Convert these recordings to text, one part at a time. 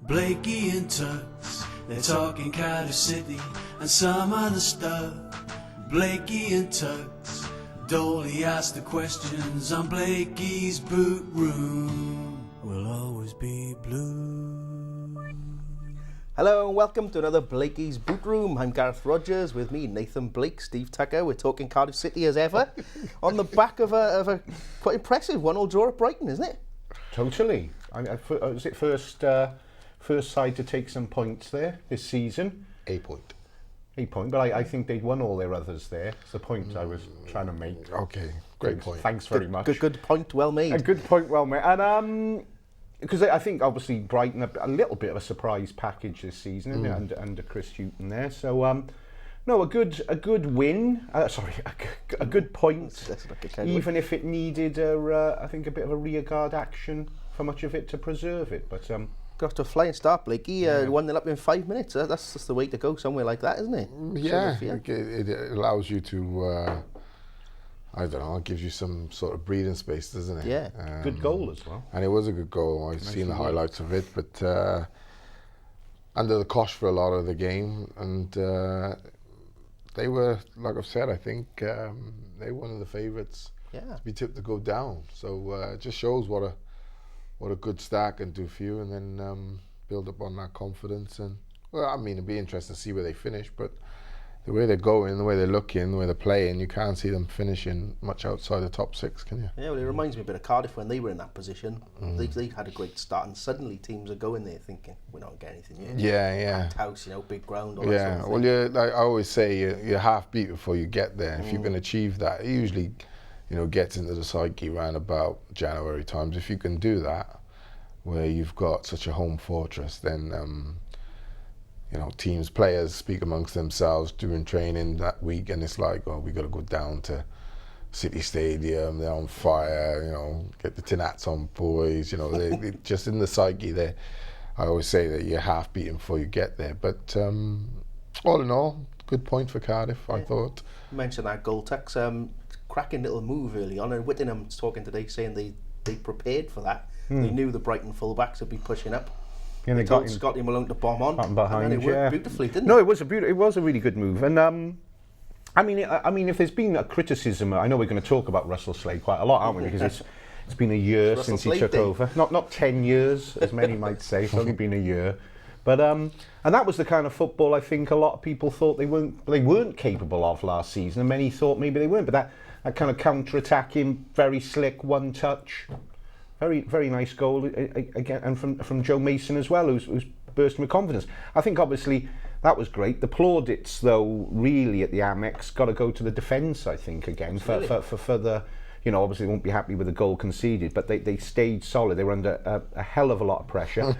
Blakey and Tux, they're talking Cardiff City and some other stuff. Blakey and Tux, Dolly asked the questions on Blakey's boot room. Will always be blue. Hello and welcome to another Blakey's Boot Room. I'm Gareth Rogers, with me Nathan Blake, Steve Tucker. We're talking Cardiff City as ever on the back of a quite impressive 1-1 draw at Brighton, isn't it? Totally. Was it first side to take some points there this season? A point, but I think they'd won all their others there. It's the point I was trying to make. Okay, great point. Thanks very much. Good point, well made. A good point, well made. And because I think obviously Brighton a little bit of a surprise package this season, isn't it? Under Chris Hughton there. So no, a good win. A good point. Even if it needed I think a bit of a rearguard action for much of it to preserve it, but. Got to a flying start, Blakey. 1-0 up in 5 minutes. That's just the way to go somewhere like that, isn't it? Yeah, it allows you to, I don't know, it gives you some sort of breathing space, doesn't it? Yeah. Good goal as well. And it was a good goal. I've seen the highlights of it, but under the cosh for a lot of the game, and they were, like I've said, I think they were one of the favourites to be tipped to go down. So it just shows what a good start can do for you, and then build up on that confidence. And well, I mean, it'd be interesting to see where they finish, but the way they're going, the way they're looking, the way they're playing, you can't see them finishing much outside the top 6, can you? Yeah, well, it reminds me a bit of Cardiff when they were in that position. They had a great start, and suddenly teams are going there thinking, we're not getting anything yet. Yeah. Packed house, big ground, all that sort of thing. Well, like I always say, you're half beat before you get there. If you can achieve that, it usually gets into the psyche around about January times. If you can do that, where you've got such a home fortress, then players speak amongst themselves during training that week, and it's like, oh, we got to go down to City Stadium, they're on fire, get the tin hats on, boys, they just in the psyche there. I always say that you're half beaten before you get there, but all in all, good point for Cardiff, I thought. You mentioned that goal, Tux, cracking little move early on, and Whittingham's talking today saying they prepared for that. They knew the Brighton fullbacks would be pushing up. And they told Scotty Malone to bomb on, behind, and then it worked beautifully, didn't it? No, it was a really good move. And I mean, if there's been a criticism, I know we're going to talk about Russell Slade quite a lot, aren't we? Because it's been a year since he took over. Not 10 years, as many might say. It's only been a year. But and that was the kind of football I think a lot of people thought they weren't capable of last season, and many thought maybe they weren't. But that kind of counter-attacking, very slick, one touch. Very, very nice goal again, and from Joe Mason as well, who's bursting with confidence. I think obviously that was great. The plaudits, though, really at the Amex got to go to the defence. I think again for the, obviously they won't be happy with the goal conceded, but they stayed solid. They were under a hell of a lot of pressure,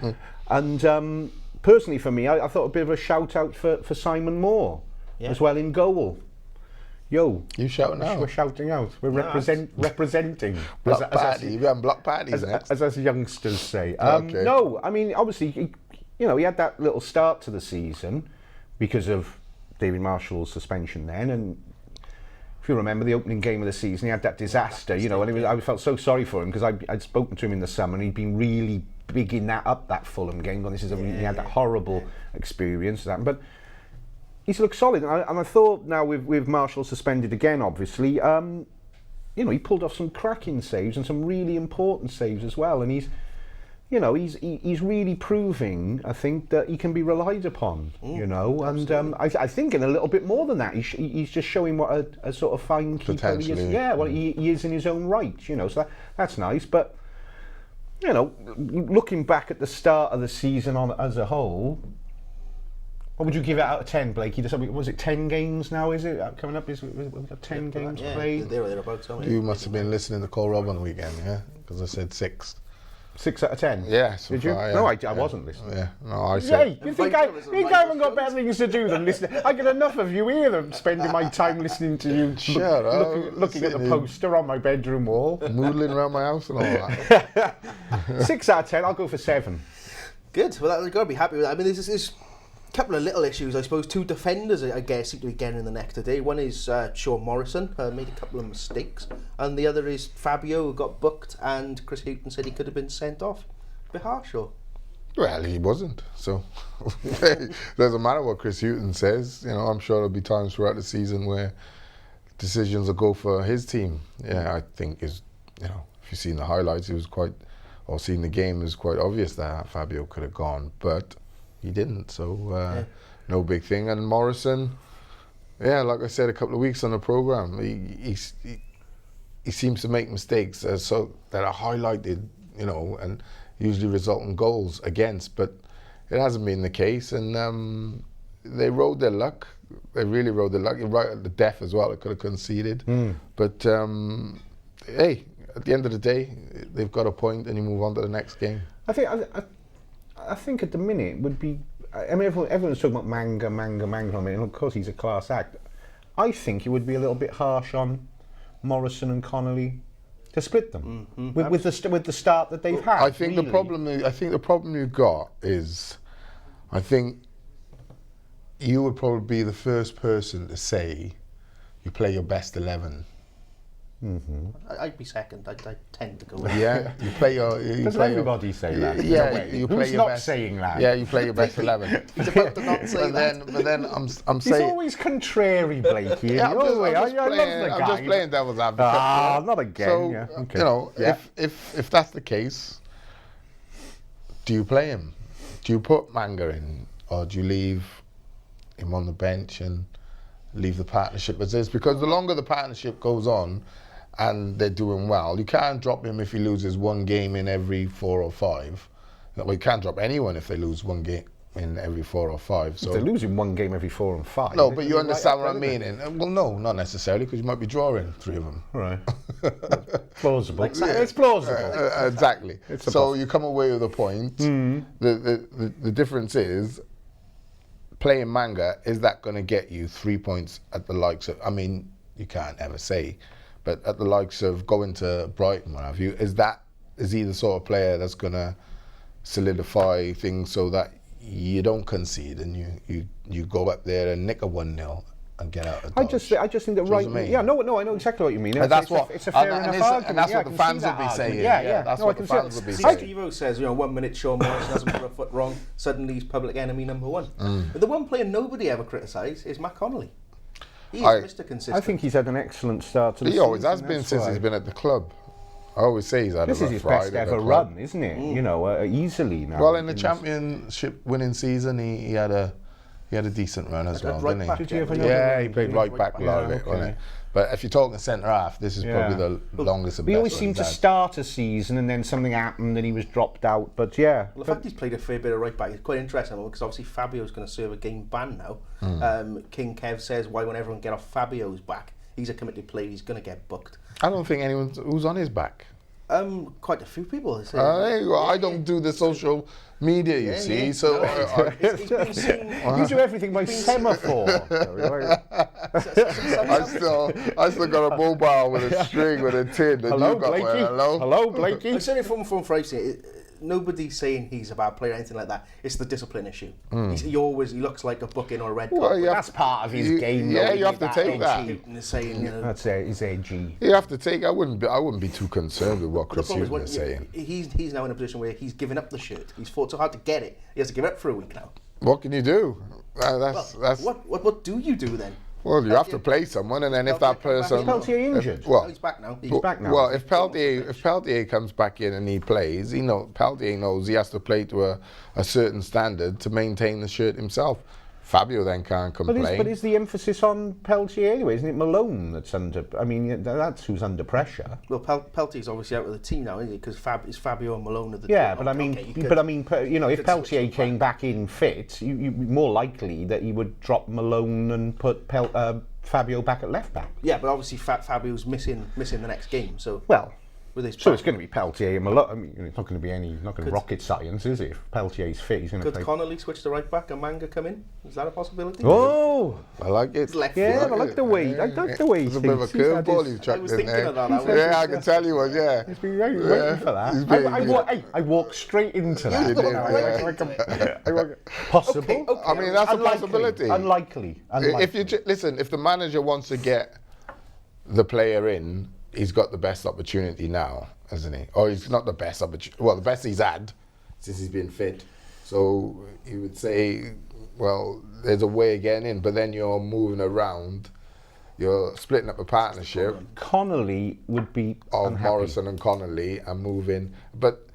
and personally for me, I thought a bit of a shout out for Simon Moore as well in goal. Yo, you shouting out? We're shouting out. We're representing. Block party. You having block parties next? As youngsters say. Okay. No, I mean, obviously, he had that little start to the season because of David Marshall's suspension then, and if you remember the opening game of the season, he had that disaster, and I felt so sorry for him because I'd spoken to him in the summer, and he'd been really bigging that Fulham game. He had that horrible experience, but he's looked solid, and I thought now with Marshall suspended again, obviously, he pulled off some cracking saves and some really important saves as well, and he's really proving, I think, that he can be relied upon, and I think in a little bit more than that, he's just showing what a sort of fine keeper he is. Yeah, well, he is in his own right, so that's nice, but looking back at the start of the season as a whole, what would you give it out of 10, Blakey? Was it 10 games now, is it? Coming up, we've got 10 games played? Thereabouts, you must have been listening to Cole Robb on the weekend, yeah? Because I said 6. 6 out of 10? Yeah, so Did you? far, yeah. No, I Yeah. wasn't listening. Yeah, no, I said. Hey, you think I haven't got better things to do than listening? I get enough of you here than spending my time listening to you Shut up. looking at the poster on my bedroom wall. Moodling around my house and all that. 6 out of 10, I'll go for 7. Good. Well, you've got to be happy with that. I mean, there's a couple of little issues, I suppose. Two defenders, I guess, seem to be getting in the neck today. One is Sean Morrison, made a couple of mistakes. And the other is Fabio, who got booked, and Chris Hughton said he could have been sent off. A bit harsh, or? Well, he wasn't. So, doesn't matter what Chris Hughton says. You know, I'm sure there'll be times throughout the season where decisions will go for his team. Yeah, I think if you've seen the highlights, seen the game, it was quite obvious that Fabio could have gone, but he didn't. So, no big thing. And Morrison, like I said a couple of weeks on the programme, he seems to make mistakes so that are highlighted, and usually result in goals against, but it hasn't been the case, and they rode their luck. They really rode their luck. Right at the death as well, it could have conceded. But hey, at the end of the day, they've got a point, and you move on to the next game. I think at the minute would be. I mean, everyone's talking about Manga. I mean, of course he's a class act. I think it would be a little bit harsh on Morrison and Connolly to split them with the start that they've had. I think the problem you've got is, I think you would probably be the first person to say you play your best 11. I'd be second. I tend to go with Yeah, you play your. Doesn't everybody say that? Yeah, you play Who's your not best. saying that? Yeah, you play your best 11. He's about to not say that. But then I'm He's saying. always contrary, Blakey. Yeah, I'm just playing devil's advocate. Ah, not again. So Yeah. Okay. if that's the case, do you play him? Do you put Manga in, or do you leave him on the bench and leave the partnership as is? Because the longer the partnership goes on, and they're doing well, you can't drop him if he loses one game in every 4 or 5. Well, you can't drop anyone if they lose one game in every 4 or 5. So they're losing one game every 4 and 5. no, but you understand what I mean. Well, no, not necessarily, because you might be drawing 3 of them. Right. Plausible. It's plausible. Exactly. So you come away with a point. The difference is, playing Manga, is that going to get you 3 points at the likes of, I mean, you can't ever say, but at the likes of going to Brighton, what have you, is he the sort of player that's going to solidify things so that you don't concede and you go up there and nick a 1-0 and get out of dodge? I just think that right. Yeah, no, I know exactly what you mean. It's a fair enough argument. And that's what the fans would be saying. Yeah. That's what the fans would be saying. Steve-O says, 1 minute Sean Morrison hasn't put a foot wrong, suddenly he's public enemy number 1. But the one player nobody ever criticised is Matt Connolly. He's Mr. Consistent. I think he's had an excellent start to the season. He always has been since he's been at the club. I always say he's had a rough ride. This is his best ever run, isn't it? Easily now. Well, in the championship winning season, he had a decent run as well, didn't he? Did you ever know? Yeah, he played right back a lot of it, wasn't it? But if you're talking centre half, this is probably the longest and best. He always seemed to start a season and then something happened and he was dropped out. But yeah. Well, the fact he's played a fair bit of right back is quite interesting, because obviously Fabio's going to serve a game ban now. King Kev says, why won't everyone get off Fabio's back? He's a committed player, he's going to get booked. I don't think anyone who's on his back. Quite a few people. I don't do the social media, you see. So you do everything by semaphore. I still got a mobile with a string with a tin. Hello, Blakey. Hello, Blakey. I'm saying it from Fraser. Nobody's saying he's a bad player or anything like that. It's the discipline issue. He looks like a booking or a red card. That's part of his game. Yeah, you have to take that. That's his edgy. You have to take. I wouldn't be too concerned with what Chris Hughton is saying. He's now in a position where he's given up the shirt. He's fought so hard to get it. He has to give it up for a week now. What can you do? What do you do then? Well, you have to play someone, and then if that person... Is Peltier injured? He's back now. He's back now. Well, if Peltier comes back in and he plays, Peltier knows he has to play to a certain standard to maintain the shirt himself. Fabio then can't complain. But is the emphasis on Peltier anyway? Isn't it Malone that's under... I mean, that's who's under pressure. Well, Peltier's obviously out of the team now, isn't he? Because it's Fabio and Malone at the team. But I mean, if Peltier came back in fit, you more likely that he would drop Malone and put Fabio back at left back. Yeah, but obviously Fabio's missing the next game, so... Well... with his So back. it's going to be Peltier and Malone. I mean, it's not going to be not going to rocket science, is it? If Peltier's fit, he's going to Could play. Connolly switch to right back and Manga come in? Is that a possibility? Oh, I like it. It's left yeah, foot. I like the way. I like the way. It's a bit of a curveball you I chucked was in thinking there. of that. I was Yeah, I can tell you was. Yeah. He's been waiting for that. He's been- I walked straight into that. You did, Possible. Okay, I mean, that's a Unlikely. possibility. Unlikely. If you listen, if the manager wants to get the player in, he's got the best opportunity now, hasn't he? Or he's not the best opportunity. Well, the best he's had since he's been fit. So you would say, well, there's a way of getting in, but then you're moving around. You're splitting up a partnership Connolly would be of unhappy. Morrison and Connolly and moving, but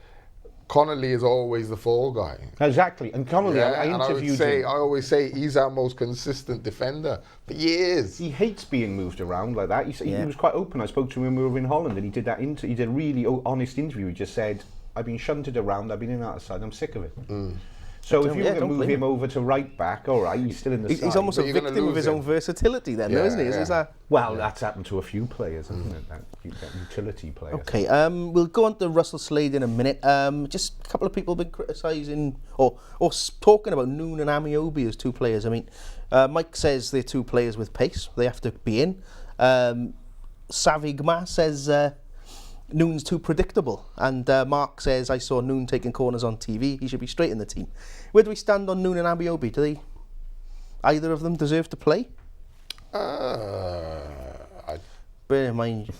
Connolly is always the fall guy. Exactly. And Connolly, I And interviewed him. I always say he's our most consistent defender for years. He hates being moved around like that. He Yeah. was quite open. I spoke to him when we were in Holland, and he did that. He did a really honest interview. He just said, "I've been shunted around. I've been in and out of the side. I'm sick of it." So if you were going to don't move blame him over to right back, all right, he's still in the side. He's almost But a you're gonna victim of lose his him. own versatility then, though, Yeah, isn't he? yeah. Is that... Well, that's happened to a few players, hasn't it? That utility player. Okay, we'll go on to Russell Slade in a minute. Just a couple of people have been criticising or talking about Noon and Amiobi as two players. I mean, Mike says they're two players with pace. They have to be in. Savigma says Noon's too predictable. And Mark says, I saw Noon taking corners on TV. He should be straight in the team. Where do we stand on Noon and Amiobi? Do they, either of them deserve to play? Bear in mind,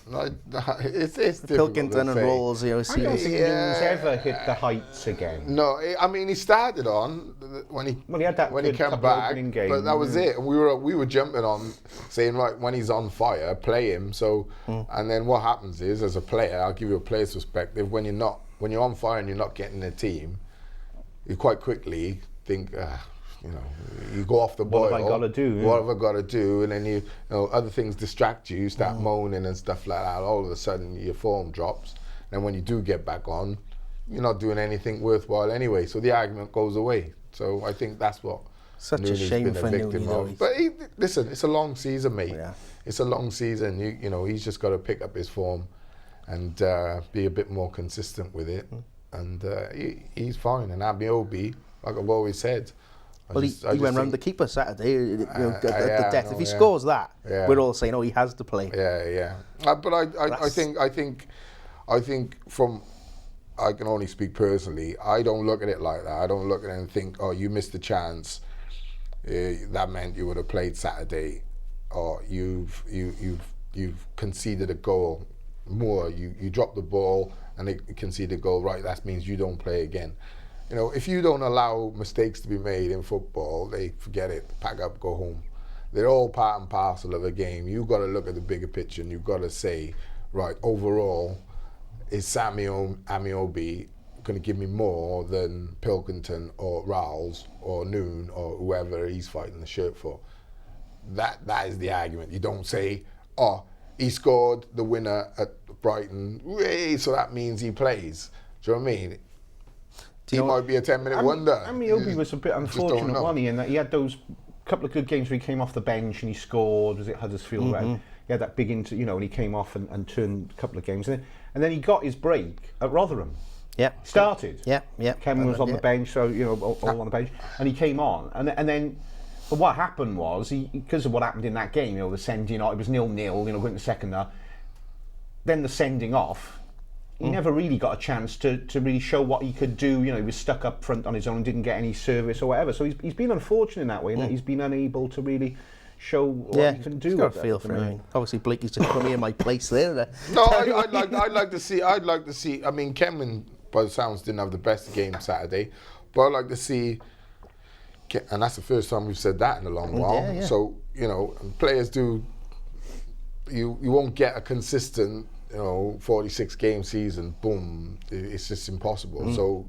It's difficult to Pilkington and say. Rolls, you know, I don't think Yeah. Noon's ever hit the heights again. No, I mean he started on when he Well, he had that when he good came couple of back, opening games, but that was yeah. it. And we were jumping on, saying right when he's on fire, play him. So, and then what happens is, as a player, I'll give you a player's perspective. When you're on fire and you're not getting the team, you quite quickly think, you know, you go off the boil. What have I gotta do, yeah. What have I got to do? And then you know other things distract you. You start moaning and stuff like that. All of a sudden, your form drops. And when you do get back on, you're not doing anything worthwhile anyway. So the argument goes away. So I think that's what Such a Nooney's shame been for a victim Nooney, though. of. But listen, it's a long season, mate. Yeah. It's a long season. You know, he's just got to pick up his form and be a bit more consistent with it. And he's fine. And Abiobi, like I've always said. Well, he went round the keeper Saturday at the yeah, death. no, If he yeah. scores that, Yeah. we're all saying, oh, he has to play. Yeah. But I think from, I can only speak personally. I don't look at it like that. I don't look at it and think, oh, you missed a chance. That meant you would have played Saturday, or you've conceded a goal more. You dropped the ball and they conceded a goal. Right, that means you don't play again. You know, if you don't allow mistakes to be made in football, they forget it, pack up, go home. They're all part and parcel of a game. You've got to look at the bigger picture and you've got to say, right, overall, is Amiobi going to give me more than Pilkington or Rowles or Noon or whoever he's fighting the shirt for? That is the argument. You don't say, oh, he scored the winner at Brighton, so that means he plays. Do you know what I mean? He might be a 10-minute wonder. Amiobi was a bit unfortunate, wasn't he? In that he had those couple of good games where he came off the bench and he scored. Was it Huddersfield? Right? He had that big and he came off and turned a couple of games. And then he got his break at Rotherham. Yeah. Started. Yeah. Cameron was on the bench, so all on the bench, and he came on, and then. But what happened was, because of what happened in that game, the sending off, it was 0-0, going to second half. Then the sending off. He never really got a chance to really show what he could do. He was stuck up front on his own and didn't get any service or whatever. So he's been unfortunate in that way, in that he's been unable to really show what he can do. He's got a feel for it. I mean, obviously, Blakey's just put me in my place there. No, I'd like to see. I mean, Cameron, by the sounds, didn't have the best game Saturday, but I'd like to see. And that's the first time we've said that in a long while. Yeah. So players do. You won't get a consistent 46 game season, boom, it's just impossible. So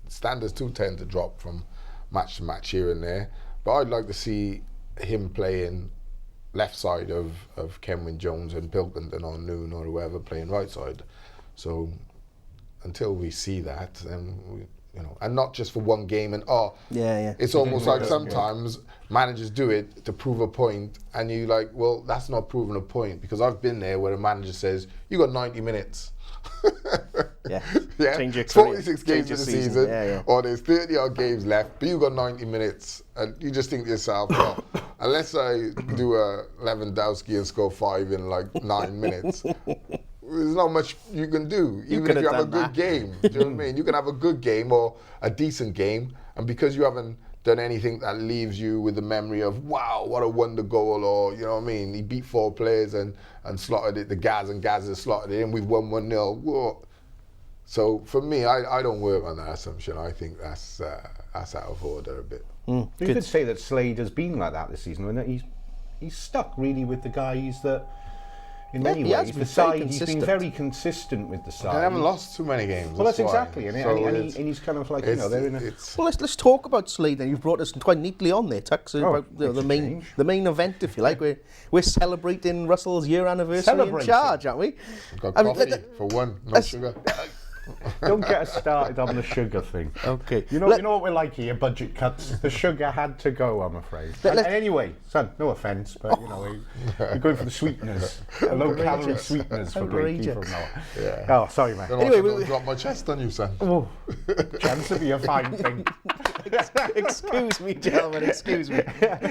standards do tend to drop from match to match here and there. But I'd like to see him playing left side of Kenwyn Jones and Pilkington or Noon or whoever playing right side. So until we see that, then and not just for one game. And Yeah. it's almost like sometimes managers do it to prove a point, and you like, well, that's not proving a point, because I've been there where a manager says, you got 90 minutes. Yeah. Yeah, Change your it's career. 46 Change games your in the season. season, Yeah. or there's 30 odd games left, but you got 90 minutes, and you just think to yourself, well, unless I do a Lewandowski and score 5 in like 9 minutes, there's not much you can do, even if you have a good game. Do you know what I mean? You can have a good game or a decent game, and because you haven't done anything that leaves you with the memory of, wow, what a wonder goal, or, you know what I mean, he beat 4 players and slotted it, Gaz has slotted it in, we've won 1-0. Whoa. So for me, I don't work on that assumption. I think that's out of order a bit. You could say that Slade has been like that this season, and that he's stuck really with the guys that, in many ways, the side, he's been very consistent with the side. They haven't lost too many games. Well, that's why. exactly, and he's kind of like, they're in a... Well, let's talk about Slade then. You've brought us quite neatly on there, Tux, about the main event, if you like. We're celebrating Russell's year anniversary in charge, aren't we? Got coffee for one, no sugar. Don't get us started on the sugar thing. Okay. You know what we're like here, budget cuts. The sugar had to go, I'm afraid. And anyway, son, no offence, but you're going for the sweeteners, low-calorie sweeteners for Blakey from now on. Yeah. Oh, sorry, man. Anyway, don't drop my chest on you, son. Oh, chance to be a fine thing. Excuse me, gentlemen, excuse me.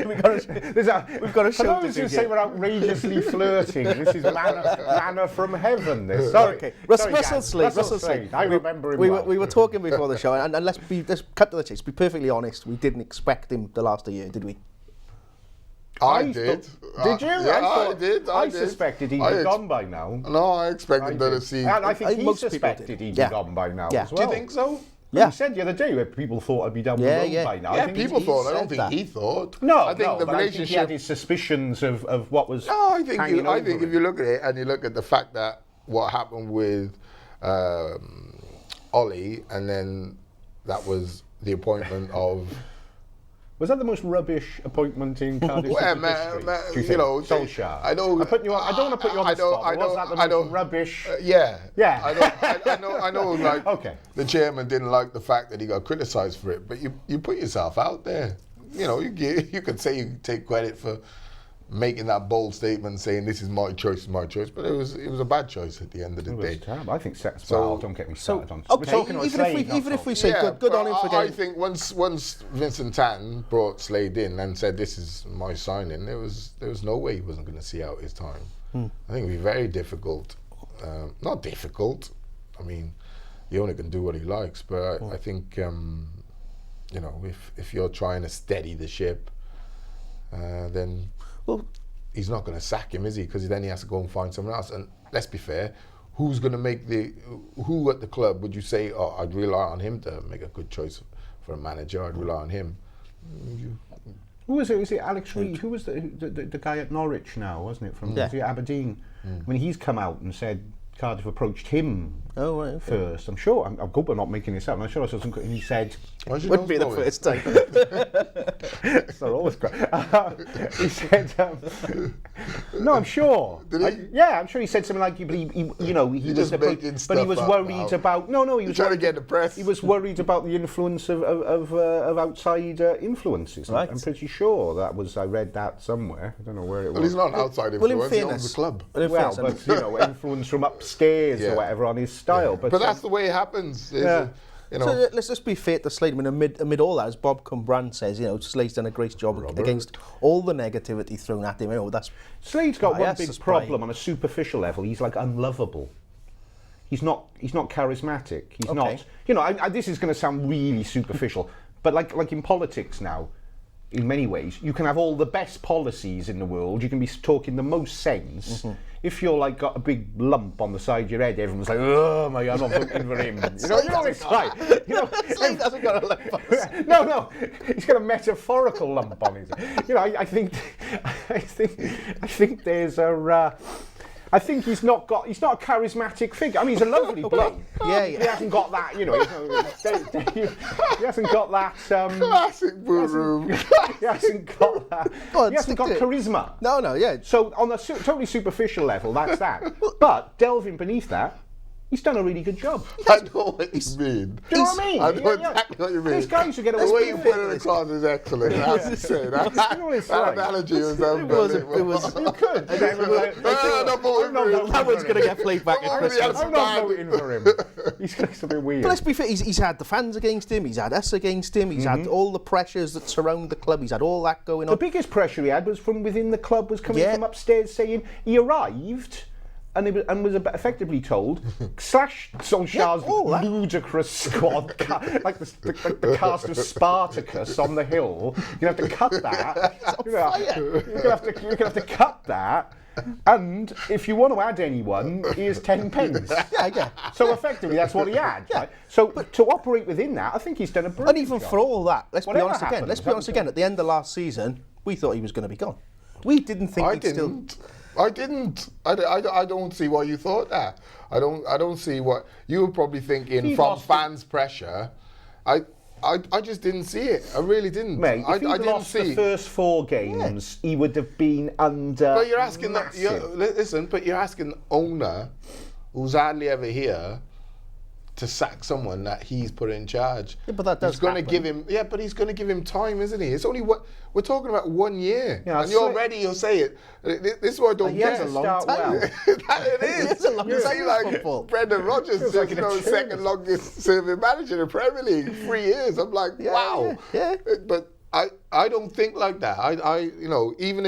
We've got a show to do who say we're outrageously flirting, this is manna from heaven, this. Sorry. Okay. Russell Slade. I remember him we were talking before the show, and let's cut to the chase. Be perfectly honest, we didn't expect him to last a year, did we? I did. Did you? Yeah, I did. I suspected he'd be gone by now. No, I expected to see. And I think he suspected he'd be gone by now as well. Do you think so? Yeah. He said the other day where people thought I'd be down the road by now. Yeah, people thought. I don't think he thought. No, I think the relationship. I think he had his suspicions of what was. No, I think if you look at it and you look at the fact that what happened with Ollie, and then that was the appointment of. Was that the most rubbish appointment in Cardiff City history? You know, Solskjaer. I don't want to put you on the spot. Was that the most rubbish? Yeah. I know. Like, okay. The chairman didn't like the fact that he got criticised for it, but you put yourself out there. You know, you could say you take credit for making that bold statement, saying this is my choice, but it was a bad choice at the end of the day. Terrible. I think don't get me started on. Okay, even if we say good on him for getting. I think once Vincent Tan brought Slade in and said this is my signing, there was no way he wasn't going to see out his time. I think it'd be very difficult. Not difficult. I mean, the owner can do what he likes, but I think if you're trying to steady the ship, then. Well, he's not going to sack him, is he? Because then he has to go and find someone else. And let's be fair, who's going to make who at the club would you say, oh, I'd rely on him to make a good choice for a manager, I'd rely on him? Who was it? Was it Alex Reid? Who was the guy at Norwich now, wasn't it? From Aberdeen. I mean, he's come out and said Cardiff approached him first. I'm sure. I'm good at not making this up. I'm sure I saw some. And he said, "Wouldn't be the first time." It's not always great. He said, "No, I'm sure." Did he? Yeah, I'm sure he said something like, "He was making stuff but he was up worried now. about." No, he was trying to get the press. He was worried about the influence of outside influences. Right. I'm pretty sure that was. I read that somewhere. I don't know where it was. Well, he's not an outside influence. He owns the club. Well, but influence from upstairs or whatever on his style. But that's the way it happens. So let's just be fair to Slade. I mean, amid all that, as Bob Cumbrand says, Slade's done a great job against all the negativity thrown at him. Slade's got one big problem on a superficial level. He's like unlovable. He's not charismatic. He's not. This is going to sound really superficial, but like in politics now, in many ways, you can have all the best policies in the world. You can be talking the most sense. If you're got a big lump on the side of your head, everyone's like, "Oh my God, I'm not voting for him." It's like, Slade hasn't got a lump on his head. No, he's got a metaphorical lump on his head. I think there's a. I think he's not a charismatic figure. I mean, he's a lovely bloke. Yeah. He hasn't got that, he hasn't got that. Classic boot room. He hasn't got that. He hasn't got charisma. No, yeah. So on a totally superficial level, that's that. But delving beneath that, He's done a really good job. I know what you mean. Do you know what I mean? I know exactly what you mean. These guys who get away the way you with put it across is excellent. I have to say that. You know what it's That like? analogy was It unbelievable. was. You could. That one's going to get played back at Christmas. I'm not voting for him. He's got something weird. But let's be fair, he's had the fans against him, he's had us against him, he's had all the pressures that surround the club, he's had all that going The on. biggest pressure he had was from within the club, was coming from upstairs saying he arrived and was effectively told, slash Solskjaer's ludicrous squad, like the cast of Spartacus on the hill. You have to cut that. You're going to have to cut that. And if you want to add anyone, here's 10 pence. Yeah. So effectively, that's what he had. Right? So to operate within that, I think he's done a brilliant And even job. for all that, let's be honest happens, again, at the end of last season, we thought he was going to be gone. We didn't think I he'd still... didn't. I don't see why you thought that. I don't see what you were probably thinking He from lost fans' pressure. I just didn't see it. I really didn't. Mate, if he'd I didn't lost see. the first 4 games, he would have been under. But you're asking massive. listen. But you're asking the owner, who's hardly ever here, to sack someone that he's put in charge. Yeah, but that does He's going to happen. give him. Yeah, but he's going to give him time, isn't he? It's only what we're talking about, 1 year, Yeah, and you'll say it. This is what I don't He get. has a long time. It is. It's a long You time see, in like football. Brendan Rodgers, Feels like an second eternity. longest serving manager in the Premier League, 3 years. I'm like, wow. yeah. But I don't think like that. Even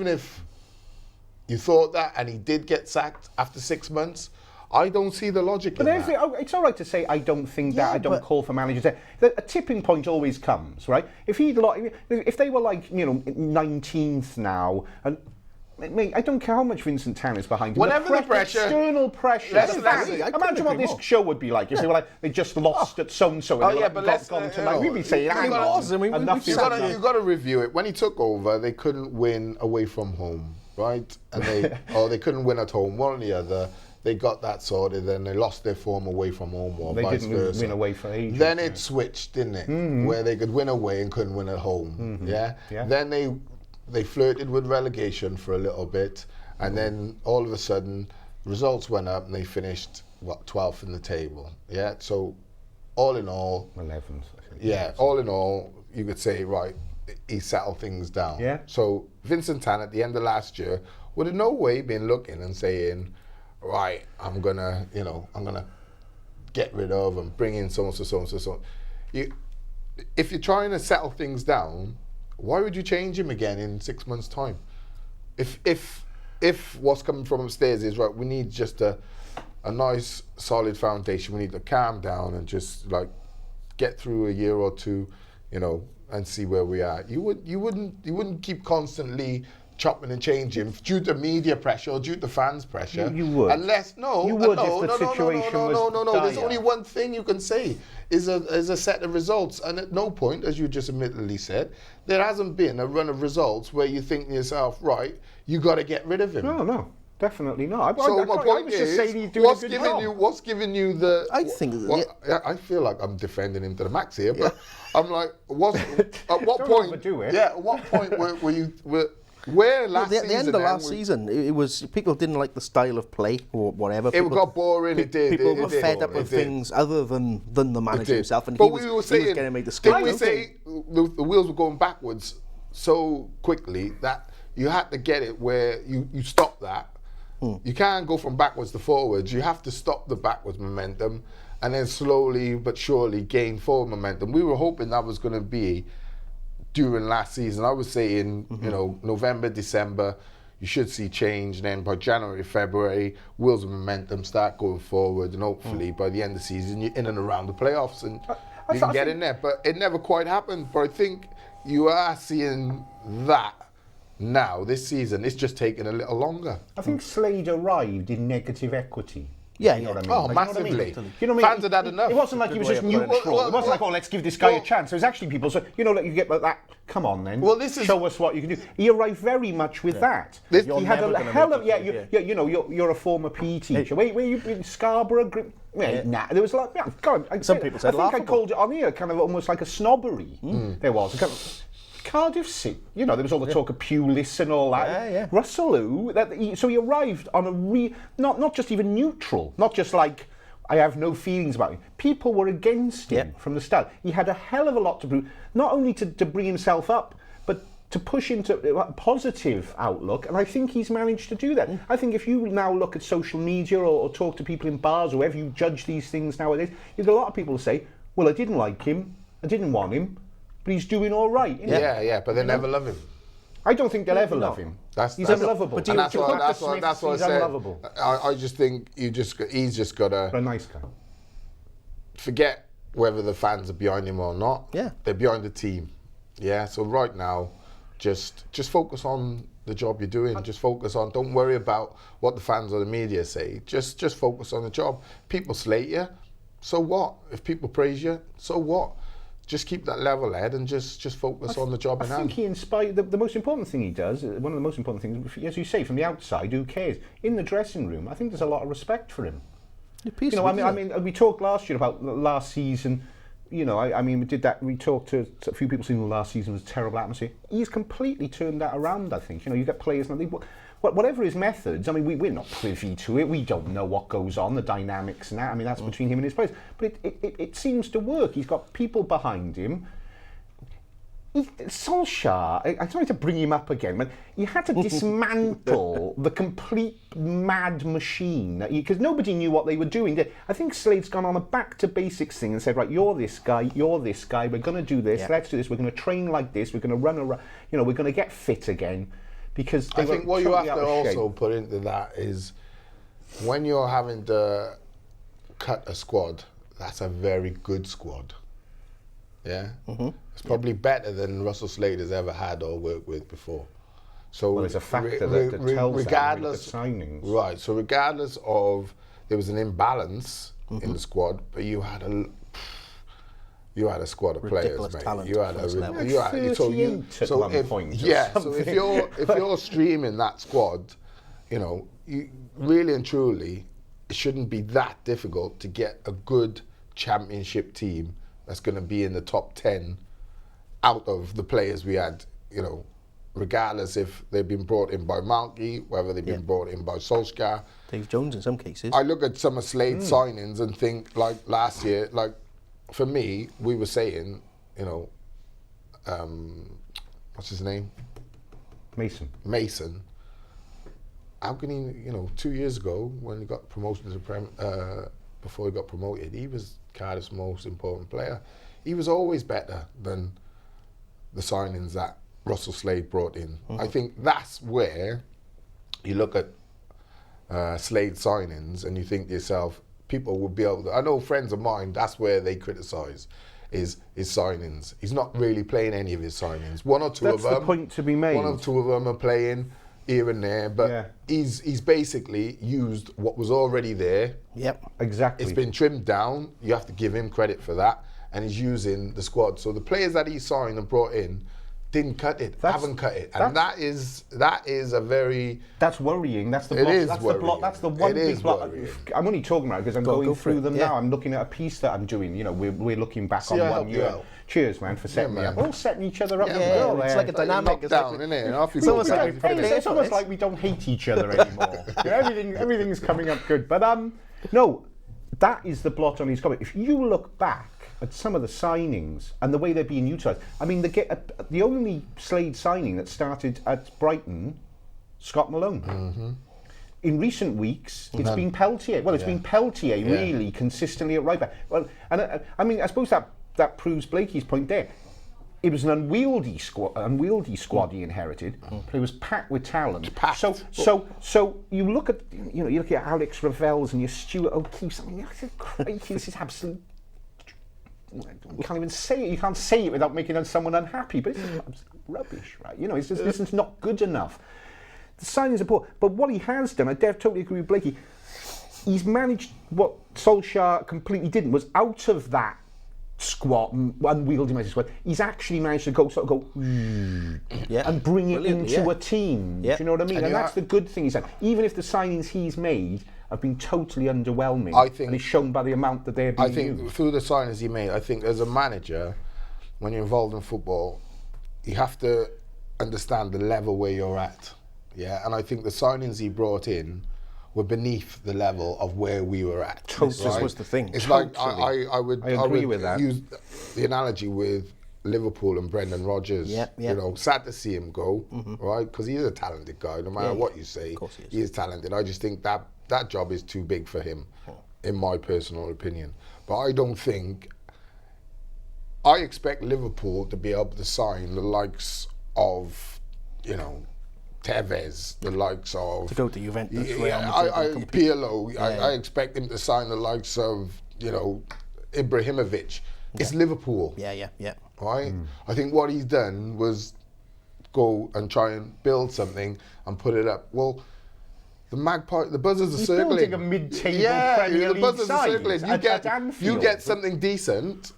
if you thought that and he did get sacked after 6 months, I don't see the logic in But that. it's all right to say I don't think that. Yeah, I don't but- call for managers. A tipping point always comes, right? If they were like 19th now, and mate, I don't care how much Vincent Tanner's behind him. Whenever the pressure- external pressure. Let's- the let's- fact- I couldn't imagine what agree this more. show would be like if they were like they just lost at so and so. Oh, yeah, but let's gone you tonight. know, We'd be saying, you hang gotta- on, I mean, we- enough we've is sat enough. You got to review it. When he took over, they couldn't win away from home, right? And they couldn't win at home. One or the other. They got that sorted, then they lost their form away from home, or They vice didn't versa. win away for ages. Then it switched, didn't it? Where they could win away and couldn't win at home. Yeah? Then they flirted with relegation for a little bit, and then all of a sudden results went up and they finished 12th in the table. Yeah. So all in all, 11th, I think. yeah, all in all, you could say, right, he settled things down. Yeah. So Vincent Tan at the end of last year would in no way been looking and saying, right, I'm gonna get rid of and bring in so and so. If you're trying to settle things down, why would you change him again in 6 months' time? If what's coming from upstairs is right, we need just a nice solid foundation. We need to calm down and just like get through a year or two, and see where we are. You wouldn't keep constantly chopping and changing due to media pressure or due to fans pressure. You would. Unless You would if the situation was There's dire. only one thing you can say is a set of results, and at no point, as you just admittedly said, there hasn't been a run of results where you think to yourself, right, you got to get rid of him. No, definitely not. So I my was point just is, saying he's doing a good job. what's giving you the? I think that- Well, yeah, I feel like I'm defending him to the max here, but I'm like, at what Don't point? overdo it. Yeah, at what point were you? Where last the season? end of then last we- season, it was people didn't like the style of play or whatever. It People- got boring. It did. People it were did. fed up It with did. things other than the It manager did. himself, and But he was getting to make the didn't we skills. say the wheels were going backwards so quickly that you had to get it where you stop that. You can't go from backwards to forwards. You have to stop the backwards momentum and then slowly but surely gain forward momentum. We were hoping that was going to be during last season. I was saying, November, December, you should see change. Then by January, February, wheels of momentum start going forward, and hopefully by the end of the season, you're in and around the playoffs and you can get in there. But it never quite happened. But I think you are seeing that now this season. It's just taking a little longer. I think Slade arrived in negative equity. Yeah, You know what I mean? Oh, Like, you know what I massively. mean? You know what I mean? Fans had had enough. It wasn't like he was way just of putting it. neutral. It wasn't like, Well, let's give this guy well- a chance. It was actually people say, like you get like that. Come on, then. Well, this is- show us what you can do. He arrived very much with that. This- He You're had never a gonna hell make of it, you're a former PE teacher. Where you in Scarborough? Nah, there was like God. Some people said I think I laughable. called it on here kind of almost like a snobbery. There was. Cardiff City, there was all the talk of Pulis and all that. Yeah. Russell, so he arrived on a not just even neutral, not just like I have no feelings about him. People were against him from the start. He had a hell of a lot to prove, not only to bring himself up, but to push into a positive outlook, and I think he's managed to do that. I think if you now look at social media or talk to people in bars or wherever you judge these things nowadays, you've got a lot of people who say, well, I didn't like him, I didn't want him, but he's doing all right. Yeah, but they never love him. I don't think they'll ever love him. He's unlovable. And that's what I said. Unlovable. I just think he's just got to... A nice guy. Forget whether the fans are behind him or not. Yeah. They're behind the team. Yeah, so right now, just focus on the job you're doing. Just focus on, don't worry about what the fans or the media say. Just focus on the job. People slate you, so what? If people praise you, so what? Just keep that level head and just focus on the job in hand. I think he inspired, the most important thing he does, one of the most important things, as you say, from the outside, who cares? In the dressing room, I think there's a lot of respect for him. I mean, we talked last year about last season. We did that. We talked to a few people saying last season was a terrible atmosphere. He's completely turned that around, I think. You get players, whatever his methods, I mean, we're not privy to it. We don't know what goes on, the dynamics and that. I mean, that's between him and his players. But it seems to work. He's got people behind him. Solskjaer, I'm trying to bring him up again, but he had to dismantle the complete mad machine, because nobody knew what they were doing. I think Slade's gone on a back to basics thing and said, right, you're this guy, we're going to do this, let's do this, we're going to train like this, we're going to run around, we're going to get fit again. Because I think what you have to also put into that is when you're having to cut a squad, that's a very good squad. Yeah? It's probably better than Russell Slade has ever had or worked with before. So there's a factor that tells regardless that with the signings. Right, so regardless of there was an imbalance in the squad, but you had a squad of ridiculous players, mate. talent. You had so if you're streaming that squad, you really and truly, it shouldn't be that difficult to get a good championship team that's going to be in the top 10 out of the players we had, regardless if they've been brought in by Malky, whether they've been brought in by Solskjaer. Dave Jones in some cases. I look at some of Slade's signings and think, like last year, like for me, we were saying, what's his name? Mason. How can he, 2 years ago when he got promoted to before he got promoted, he was Cardiff's most important player. He was always better than the signings that Russell Slade brought in. I think that's where you look at Slade signings and you think to yourself, people would be able to, I know friends of mine, that's where they criticise is his signings. He's not really playing any of his signings. One or two of them. That's the point to be made. One or two of them are playing here and there, but he's basically used what was already there. Yep, exactly. It's been trimmed down. You have to give him credit for that, and he's using the squad. So the players that he signed and brought in haven't cut it, and that is a very. That's worrying. That's the it block. Is that's worrying. the block. That's the one big block. I'm only talking about it because I'm going through them now. I'm looking at a piece that I'm doing. We're looking back on 1 year. Cheers, man, for setting me up. We're all setting each other up. It's like a dynamic. It's almost like we don't hate each other anymore. Everything's coming up good. But no, that is the blot on his comic. If you look back at some of the signings and the way they're being utilised, I mean, the only Slade signing that started at Brighton, Scott Malone. In recent weeks, it's been Peltier. Well, it's been Peltier really consistently at right back. Well, and I mean, I suppose that proves Blakey's point there. It was an unwieldy squad he inherited, but it was packed with talent. So you look at Alex Revels and your Stuart O'Keefe. I mean, this is absolute. You can't even say it. You can't say it without making someone unhappy. But it's rubbish, right? It's just, this is not good enough. The signings are poor. But what he has done, I totally agree with Blakey. He's managed what Solskjaer completely didn't. Was out of that squad, unwieldy magic squad, he's actually managed to go and bring it into a team. Do you know what I mean? And that's the good thing he's done. Even if the signings he's made have been totally underwhelming, and it's shown by the amount that they're being used. I think through the signings he made, I think as a manager, when you're involved in football, you have to understand the level where you're at. Yeah, and I think the signings he brought in were beneath the level of where we were at. This was the thing. It's Totally. like I would with that. use the analogy with Liverpool and Brendan Rodgers. Yeah. You know, sad to see him go, right? Because he is a talented guy. No matter what you say, of course he is. he is talented. I just think that job is too big for him, in my personal opinion. But I don't think. I expect Liverpool to be able to sign the likes of, you know, Tevez, the likes of... To go to Juventus, Real Madrid and compete. Pirlo, I expect him to sign the likes of, you know, Ibrahimovic. It's Liverpool. Yeah. Right? I think what he's done was go and try and build something and put it up. Well, the buzzers are circling. He's building a mid-table Premier League buzzers side are circling. at Anfield. You get something decent,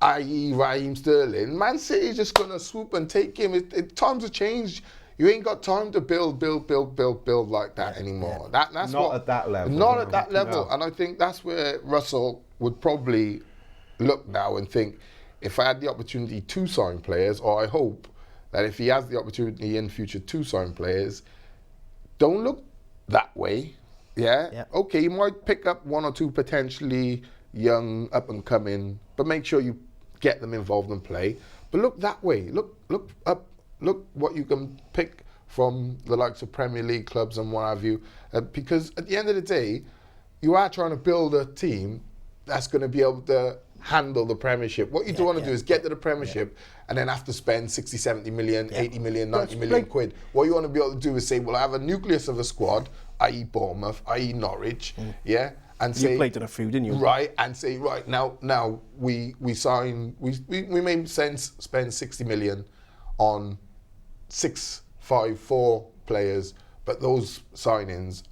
i.e. Raheem Sterling, Man City's just going to swoop and take him. Times have changed. You ain't got time to build like that anymore. That's not at that level. Not at that level. No. And I think that's where Russell would probably look now and think, if I had the opportunity to sign players, or I hope that if he has the opportunity in future to sign players, don't look that way. Yeah? Okay, you might pick up one or two potentially young, up and coming, but make sure you get them involved and play. But look that way. Look up. Look what you can pick from the likes of Premier League clubs and what have you. Because at the end of the day, you are trying to build a team that's going to be able to handle the Premiership. What you don't want to do is get to the Premiership and then have to spend 60, 70 million, 80 million, 90 million quid. What you want to be able to do is say, well, I have a nucleus of a squad, i.e. Bournemouth, i.e. Norwich, and say, you played in a few, didn't you? Right, and say, right, now we sign, we may spend 60 million on 6-5-4 players, but those signings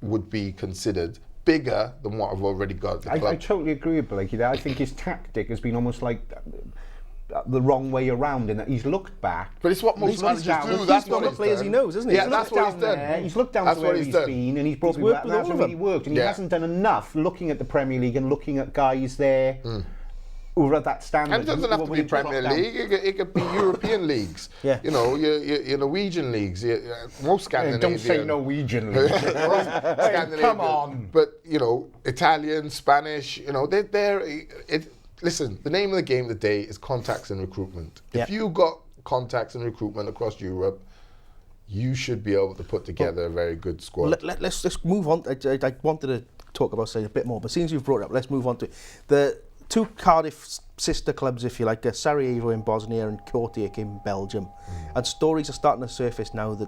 would be considered bigger than what I've already got at the club. I totally agree with Blakey there. I think his tactic has been almost like the wrong way around in that he's looked back. But it's what most managers do. That's what the players he knows, isn't he? Yeah, that's what he's done. He's looked down to where he's been and he's brought people back, and that's really worked. And he hasn't done enough looking at the Premier League and looking at guys there who are at that standard. And it doesn't have to be Premier League. It could be European leagues. Yeah. You know, your Norwegian leagues. Most Scandinavian. Don't say Norwegian leagues. Scandinavian. Come on. But you know, Italian, Spanish. You know, listen, the name of the game today is contacts and recruitment. If you got contacts and recruitment across Europe, you should be able to put together a very good squad. Let's just move on. I wanted to talk about say a bit more, but since you've brought it up, let's move on to the two Cardiff sister clubs, if you like, Sarajevo in Bosnia and Kortrijk in Belgium. And stories are starting to surface now that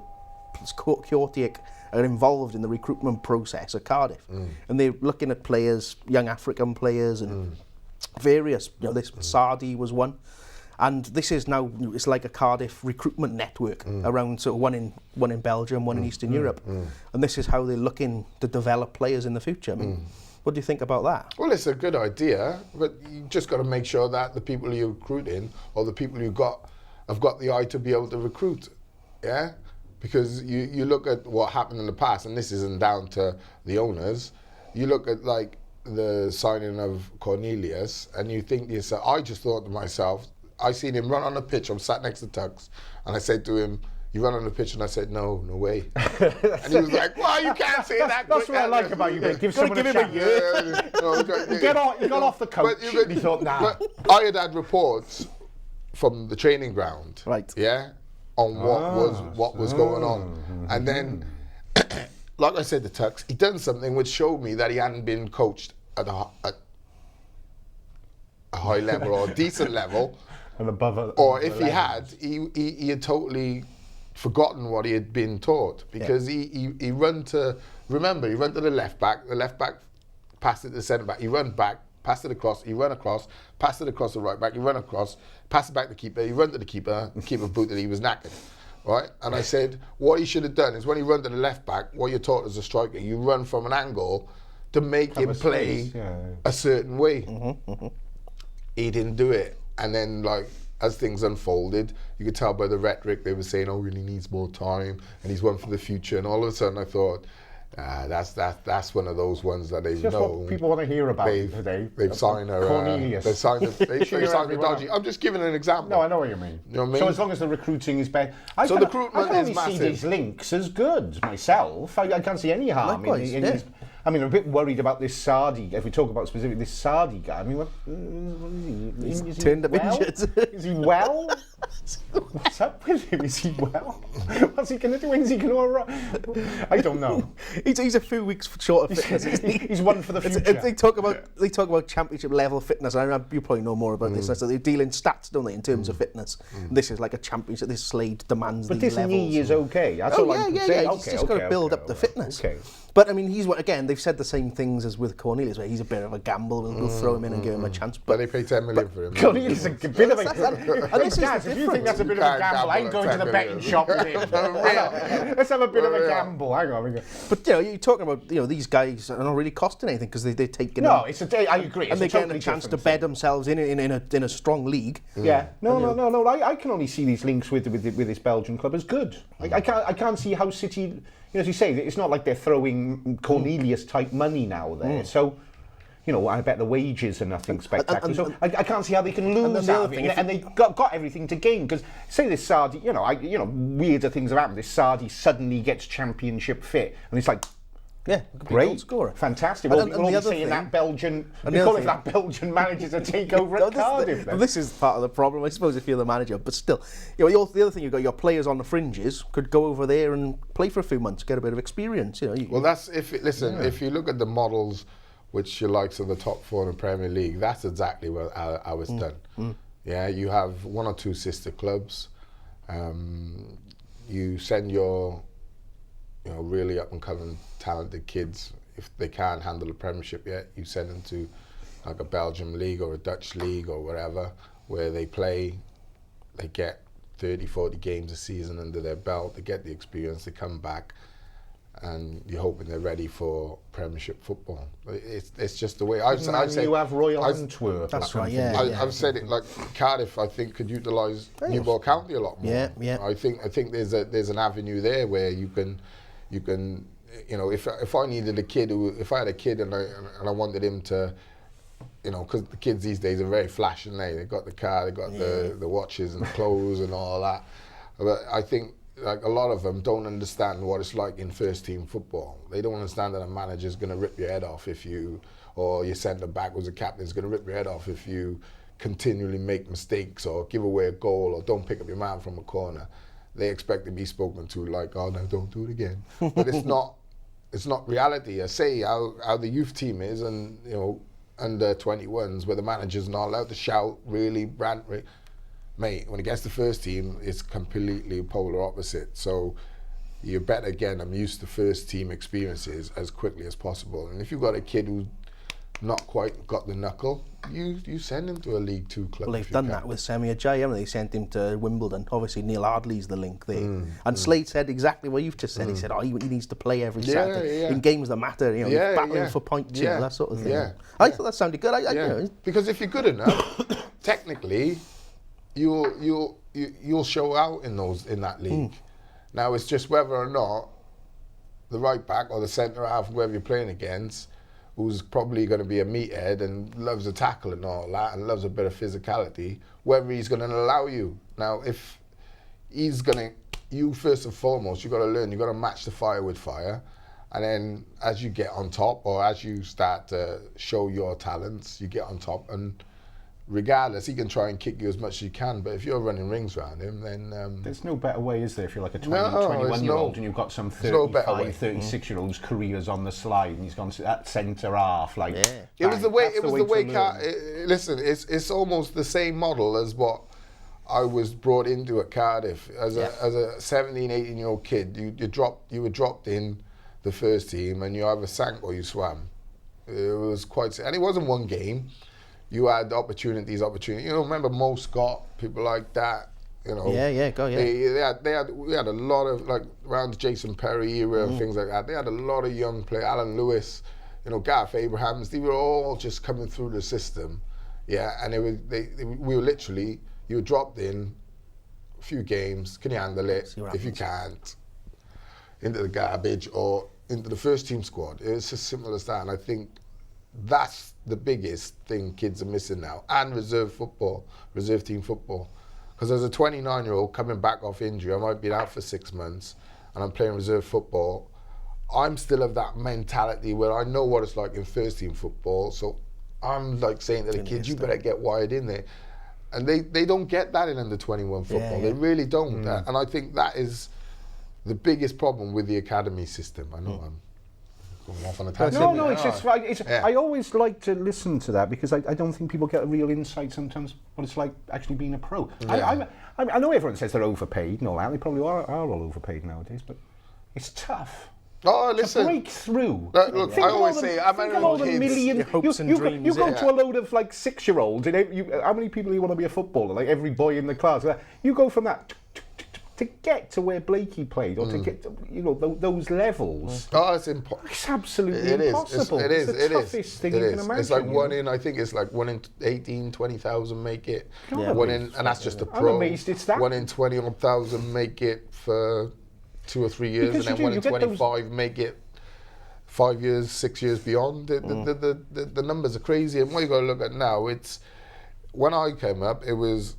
Kortrijk are involved in the recruitment process at Cardiff. And they're looking at players, young African players, and various, you know, this Sardi was one. And this is now, it's like a Cardiff recruitment network around sort of one in Belgium, one in Eastern Europe. And this is how they're looking to develop players in the future. I mean, what do you think about that? Well, it's a good idea, but you just got to make sure that the people you're recruiting or the people you got have got the eye to be able to recruit. Yeah? Because you look at what happened in the past, and this isn't down to the owners. You look at like the signing of Cornelius, and you think to yourself, I just thought to myself, I seen him run on the pitch. I'm sat next to Tux, and I said to him, "You run on the pitch," and I said, "No way." And he was like, "Well, you can't say that." That's what I like about you, mate. Give someone a chance. You got off the coach. And he thought, nah. But I had reports from the training ground, right? Yeah, on what was going on, and then, like I said to Tux, he done something which showed me that he hadn't been coached at a high level or a decent level. And above or if he had, he had totally forgotten what he had been taught, because he run to the left back passed it to the centre back, he run back, passed it across, he run across, passed it across the right back, he run across, passed it back to the keeper, he run to the keeper booted, he was knackered. Right? And I said, what he should have done is when he run to the left back, what you're taught as a striker, you run from an angle to make him play a certain way. He didn't do it. And then, like, as things unfolded, you could tell by the rhetoric, they were saying, oh, he really needs more time, and he's one for the future. And all of a sudden I thought, That's one of those ones that they It's just know. what people want to hear about today. They've signed her. Cornelius. They've signed a dodgy. I'm just giving an example. No, I know what you mean. You know what I mean? So as long as the recruiting is better, So the recruitment I can only is see massive. these links as good myself. I can't see any harm Likewise, in yeah. these. I mean, I'm a bit worried about this Sardi. If we talk about specifically this Sardi guy, I mean, what is he? Is he turned up well? injured. Is he well? What's up with him? Is he well? What's he going to do? When's he going to arrive? I don't know. He's a few weeks short of fitness, isn't he? He's one for the future. They talk about championship level fitness. I know you probably know more about this. So they deal in stats, don't they, in terms of fitness? This is like a championship. This Slade demands But these this levels. knee is okay. That's Oh all yeah, I'm yeah, saying. yeah. He's just got to build up the fitness. Okay. But I mean, again. They've said the same things as with Cornelius, where he's a bit of a gamble. We'll throw him in and give him a chance. But they pay 10 million for him. Cornelius is a bit of a... And this is Guys, the if you think that's a bit of a gamble, I ain't going to the betting shop with him. Let's have a bit of a gamble. Hang on. But you're talking about these guys are not really costing anything because they're taking. No, it's a day. I agree. And they're getting a chance to bed themselves in a strong league. Yeah. No. I can only see these links with this Belgian club as good. I can't see how City. As you say, it's not like they're throwing Cornelius type money now there. So. I bet the wages are nothing spectacular. So I can't see how they can lose out of it. And they got everything to gain. Because say this Sardi, weirder things have happened. This Sardi suddenly gets championship fit, and it's like, yeah, great scorer, fantastic. And Well, the other saying thing, that Belgian, that Belgian manager's a takeover at Cardiff. This is part of the problem, I suppose, if you're the manager. But still, the other thing you've got, your players on the fringes could go over there and play for a few months, get a bit of experience. Well, that's if you look at the models. Which you likes of the top four in the Premier League, that's exactly how it's done. Yeah, you have one or two sister clubs. You send your, really up and coming talented kids. If they can't handle the Premiership yet, you send them to like a Belgian league or a Dutch league or whatever, where they play. They get 30, 40 games a season under their belt. They get the experience. They come back. And you're hoping they're ready for Premiership football. It's just the way I've said. You have Royal Antwerp. That's right. Yeah, I've said it like Cardiff. I think could utilise Newport County a lot more. Yeah. I think there's an avenue there where you can, if I needed a kid if I had a kid and I wanted him to, because the kids these days are very flash and they got the car, they got the watches and the clothes and all that. But I think. Like a lot of them don't understand what it's like in first team football. They don't understand that a manager's going to rip your head off or your centre back was a captain's going to rip your head off if you continually make mistakes or give away a goal or don't pick up your man from a corner. They expect to be spoken to like, oh no, don't do it again. But it's not reality. I say how the youth team is and under 21s where the manager's not allowed to shout, really rant. Mate, when it gets to first team, it's completely polar opposite. So you better, again, I'm used to first team experiences as quickly as possible. And if you've got a kid who's not quite got the knuckle, you send him to a League Two club. Well, they've done that with Semi Ajayi, haven't they? They sent him to Wimbledon. Obviously, Neil Ardley's the link there. And Slade said exactly what you've just said. He said, he needs to play every Saturday in games that matter. He's battling for points, that sort of thing. Yeah. I thought that sounded good. Because if you're good enough, technically, you'll show out in that league. Now it's just whether or not the right back or the centre half, whoever you're playing against, who's probably going to be a meathead and loves a tackle and all that and loves a bit of physicality, whether he's going to allow you. Now if he's going to, you first and foremost, you've got to learn, you've got to match the fire with fire. And then as you get on top or as you start to show your talents, you get on top and regardless, he can try and kick you as much as you can, but if you're running rings around him, then... there's no better way, is there, if you're like a 21-year-old and you've got some 35, 36-year-old whose career's on the slide and he's gone to that centre half, like... Yeah. It was the way... Listen, it's almost the same model as what I was brought into at Cardiff. As a 17, 18-year-old kid, you were dropped in the first team and you either sank or you swam. It was quite... And it wasn't one game. You had opportunities. Remember Mo Scott, people like that. We had a lot of around the Jason Perry era and things like that. They had a lot of young players. Alan Lewis, Gareth Abrahams. They were all just coming through the system, And we were literally, you were dropped in a few games. Can you handle it? If you can't, into the garbage, or into the first team squad. It's as simple as that. And I think that's the biggest thing kids are missing now. And reserve team football. Because as a 29-year-old coming back off injury, I might be out for 6 months and I'm playing reserve football. I'm still of that mentality where I know what it's like in first team football. So I'm like saying to the kids, you better get wired in there. And they don't get that in under 21 football. They really don't. And I think that is the biggest problem with the academy system. I know I'm going off on a tangent. No, it's just right. I always like to listen to that because I don't think people get a real insight sometimes what it's like actually being a pro. I know everyone says they're overpaid and all that. They probably are all overpaid nowadays, but it's tough. Oh, listen. To break through. Look, I always say, I'm all the million. You go to a load of like 6-year-olds, and how many people you want to be a footballer? Like every boy in the class. You go from that to get to where Blakey played, or to get to, those levels. Oh, it's impossible. It's absolutely impossible. It's the toughest thing you can imagine. It's like I think it's like 1 in 18, 20,000 make it. And that's just a pro. I'm amazed it's that. 1 in 20,000 make it for 2 or 3 years, and then 1 in 25 make it 5 years, 6 years beyond. The numbers are crazy, and what you got to look at now, it's when I came up, it was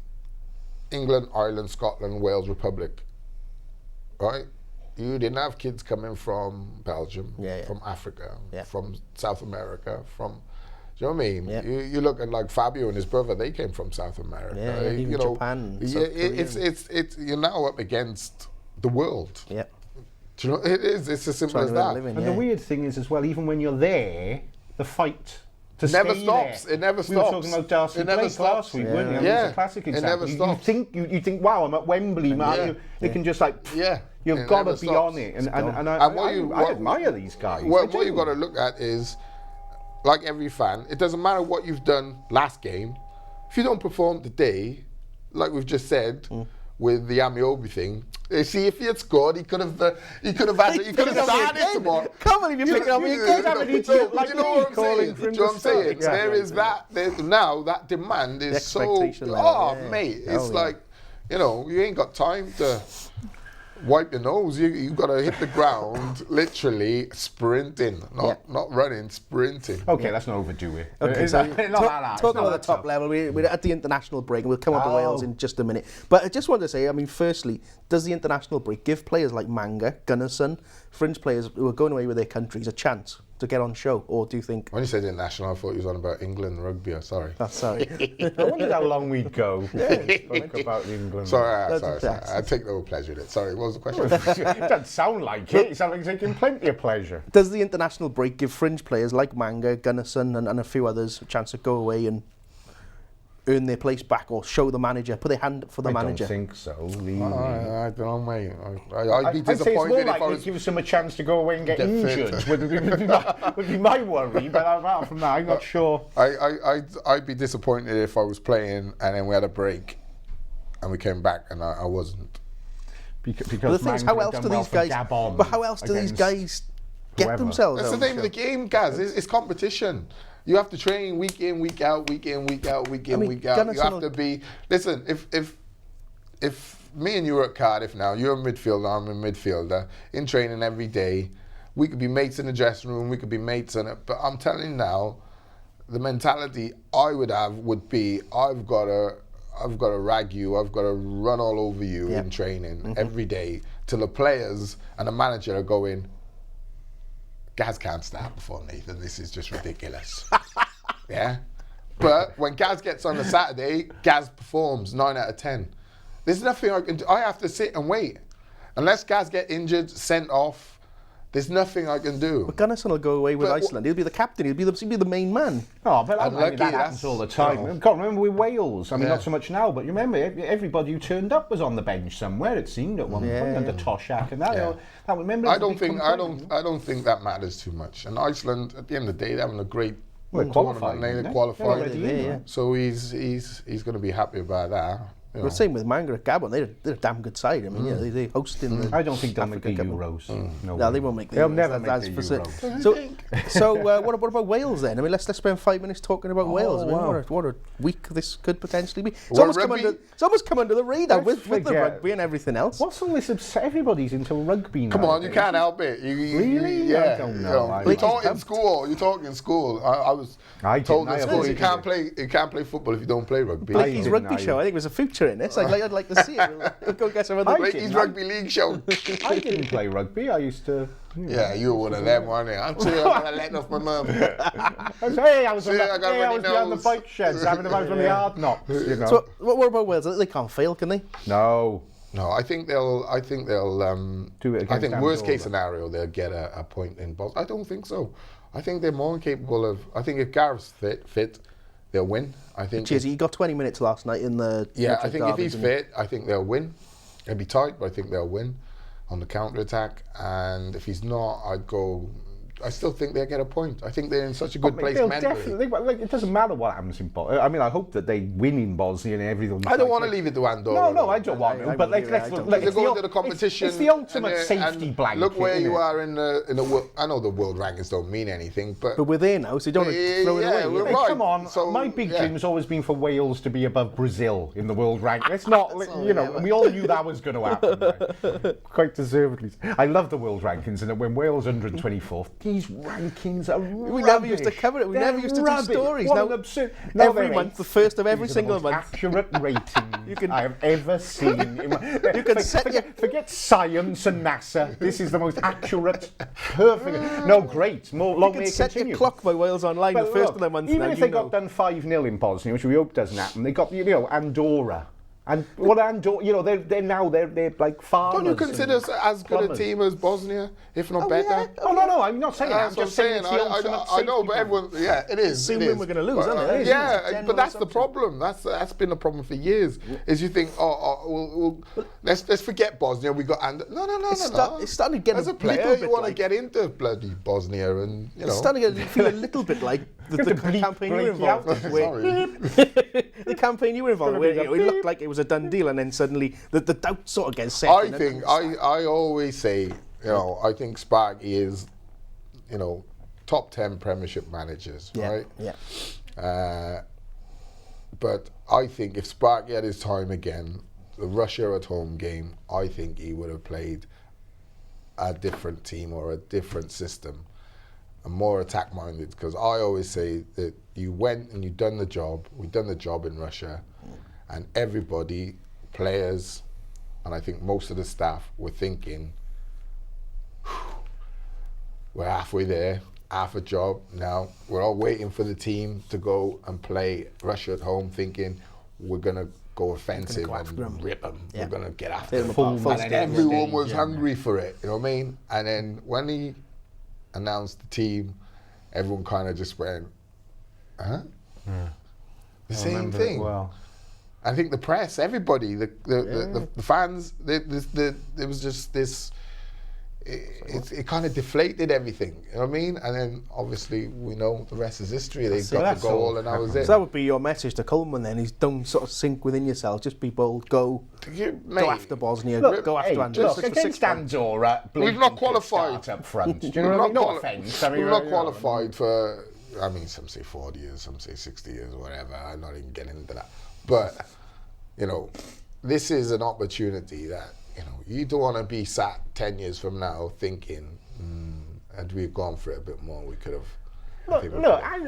England, Ireland, Scotland, Wales, Republic. Right? You didn't have kids coming from Belgium, from Africa, from South America, from. Do you know what I mean? Yeah. You look at like Fabio and his brother; they came from South America. Yeah, even Japan. It's you're now up against the world. Yeah. Do you know, it's as simple as that. And the weird thing is as well, even when you're there, the fight to never stay stops. there. It never We were stops. talking about Darcy Blake last week, weren't we? I mean, it's a classic example. It never stops. You think, wow, I'm at Wembley, man. You can just like, you've got to be on it. And I admire these guys. Well, what you've got to look at is, like every fan, it doesn't matter what you've done last game. If you don't perform today, like we've just said, with the Amiobi thing. See, if he had scored, he could have started tomorrow. Come on, if you pick it up, you do you know what I'm saying? There is that. Now that demand is so. Mate, it's like, you ain't got time to wipe your nose. You got to hit the ground, literally sprinting, not running, sprinting. Okay, let's not overdo it. Okay, so talking about the top level, we're at the international break, and we'll come on to Wales in just a minute. But I just wanted to say, I mean, firstly, does the international break give players like Manga, Gunnarsson, fringe players who are going away with their countries a chance to get on show, or do you think? When you said international, I thought you was on about England rugby. Sorry. Sorry. I wondered how long we'd go. Spoke about England. Sorry. I take no pleasure in it. Sorry, what was the question? It doesn't sound like it. It sounds like you're taking plenty of pleasure. Does the international break give fringe players like Manga, Gunnarsson, and a few others a chance to go away and earn their place back, or show the manager, put their hand up for the manager? I don't think so. I don't know, mate. I'd be disappointed if I was... give them a chance to go away and get injured. would be my worry, but apart from that, I'm not sure. I'd be disappointed if I was playing and then we had a break and we came back and I wasn't. Because the thing is, how else do these guys? But how else do these guys get themselves? That's the name of the game, Gaz. It's competition. You have to train week in, week out, week in, week out, week in, week out. You have to be. Listen, if me and you are at Cardiff now, you're a midfielder, I'm a midfielder, in training every day, we could be mates in the dressing room, we could be mates in it. But I'm telling you now, the mentality I would have would be, I've got to rag you, I've got to run all over you in training every day, till the players and the manager are going, Gaz can't start before Nathan, this is just ridiculous. Yeah? But when Gaz gets on a Saturday, Gaz performs 9 out of 10. There's nothing I can do. I have to sit and wait. Unless Gaz get injured, sent off, there's nothing I can do. But Gunnarsson will go away with Iceland. He'll be the captain. He'll be the main man. Oh, but that happens all the time. I can't remember with Wales. I mean, not so much now, but you remember everybody who turned up was on the bench somewhere. It seemed at one point under Toshak and that. I don't think that matters too much. And Iceland, at the end of the day, they're having a great tournament. They qualified. So he's going to be happy about that. The same with Manga at Gabon. They're a damn good side. I mean, yeah, they're hosting the I don't think they'll make the Africa Cup. Euros. No, they won't make the They'll Euros. never make That's the for certain. Euros. So what about Wales then? I mean, let's spend 5 minutes talking about Wales. I mean, wow. what a week this could potentially be. It's Well, almost come under the radar with the forget. rugby and everything else. What's all this everybody's into rugby now? Come on, you can't help it. Really? Yeah. I don't know. You talk in school. You talk in school. I was told in school you can't play football if you don't play rugby. Blakey's rugby show. I think there's a future in this. I'd like to see it. We'll go get some other. Blakey's rugby league show. I didn't play rugby. I used to. Yeah, you were one of them, weren't you? I'm sure I'm gonna let off my mum. I was behind the bike sheds having a ride from the hard knocks. You know. So what about Wales? They can't fail, can they? No. No, I think they'll Do it against I think worst case Andorra. scenario they'll get a point in Bosnia. I don't think so. I think they're more capable of. I think if Gareth's fit, they'll win. I think. Cheers. He got 20 minutes last night in the. Yeah, I think if he's fit, I think they'll win. It'll be tight, but I think they'll win on the counter attack. And if he's not, I still think they'll get a point. I think they're in such a good place They'll mentally. definitely. Like, it doesn't matter what happens in Bosnia. I mean, I hope that they win in Bosnia and everything. I don't want to leave it to Andorra. No, I don't want to. But let's They're going to the competition. It's the ultimate and safety blanket. Look where isn't you it? are in the world. I know the world rankings don't mean anything, but we're there now, so you don't want to throw it yeah, away. we're Hey, right. come on, So, my big yeah. dream has always been for Wales to be above Brazil in the world rank. Let's not, we all knew that was going to happen. Right? Quite deservedly. I love the world rankings, and when Wales 124th, these rankings are We never used to cover it. We never used to do stories. What Now, an absurd. every month, the first of every These are the single most month. accurate rating I have ever seen. In my, You can set forget science and NASA. This is the most accurate, perfect. No, great. Long You may can it set continue. your clock by Wales Online the Well, first look, of the month. even now, if you they know. got done 5-0 in Bosnia, which we hope doesn't happen, they got Andorra. And what Andorra, they're like farmers. Don't you consider us as good a plumbers. team as Bosnia, if not better? Oh no, I'm not saying that. I'm That's what just saying it's the ultimate I know, safety but everyone, yeah, it is. Assuming it is. we're gonna lose, But, isn't it? It's Yeah, just a general but that's the assumption. problem. That's been the problem for years. Is you think, let's forget Bosnia. We got no. It's starting to get As a a player, little you bit want to like. get into bloody Bosnia, and It's starting to feel a little bit like the campaign you were involved in. The campaign you were involved in, where it looked like it was a done deal, and then suddenly the doubt sort of gets set. I think I always say, I think Sparky is, top 10 Premiership managers, right? Yeah. But I think if Sparky had his time again, the Russia at home game, I think he would have played a different team or a different system, and more attack minded. Because I always say that you went and you done the job. We done the job in Russia, and everybody, players, and I think most of the staff were thinking, we're halfway there, half a job now. We're all waiting for the team to go and play Russia at home, thinking we're going to go offensive and rip them. Yeah. We're going to get after Tear them. them apart, And then everyone was hungry for it, you know what I mean? And then when he announced the team, everyone kind of just went, huh? Yeah. The I same remember thing. it well. I think the press, everybody, the fans, there was just this. It kind of deflated everything, you know what I mean? And then obviously we know the rest is history. They got the goal, and that was it. So that would be your message to Coleman then, is don't sort of sink within yourself, just be bold, go after Bosnia, go after Andorra. Look, against Andorra, we've not qualified up front. Do you know what I mean? No offence. We've not qualified for, some say 40 years, some say 60 years, whatever. I'm not even getting into that. But, this is an opportunity that, you don't want to be sat 10 years from now thinking, had we gone for it a bit more, we could have.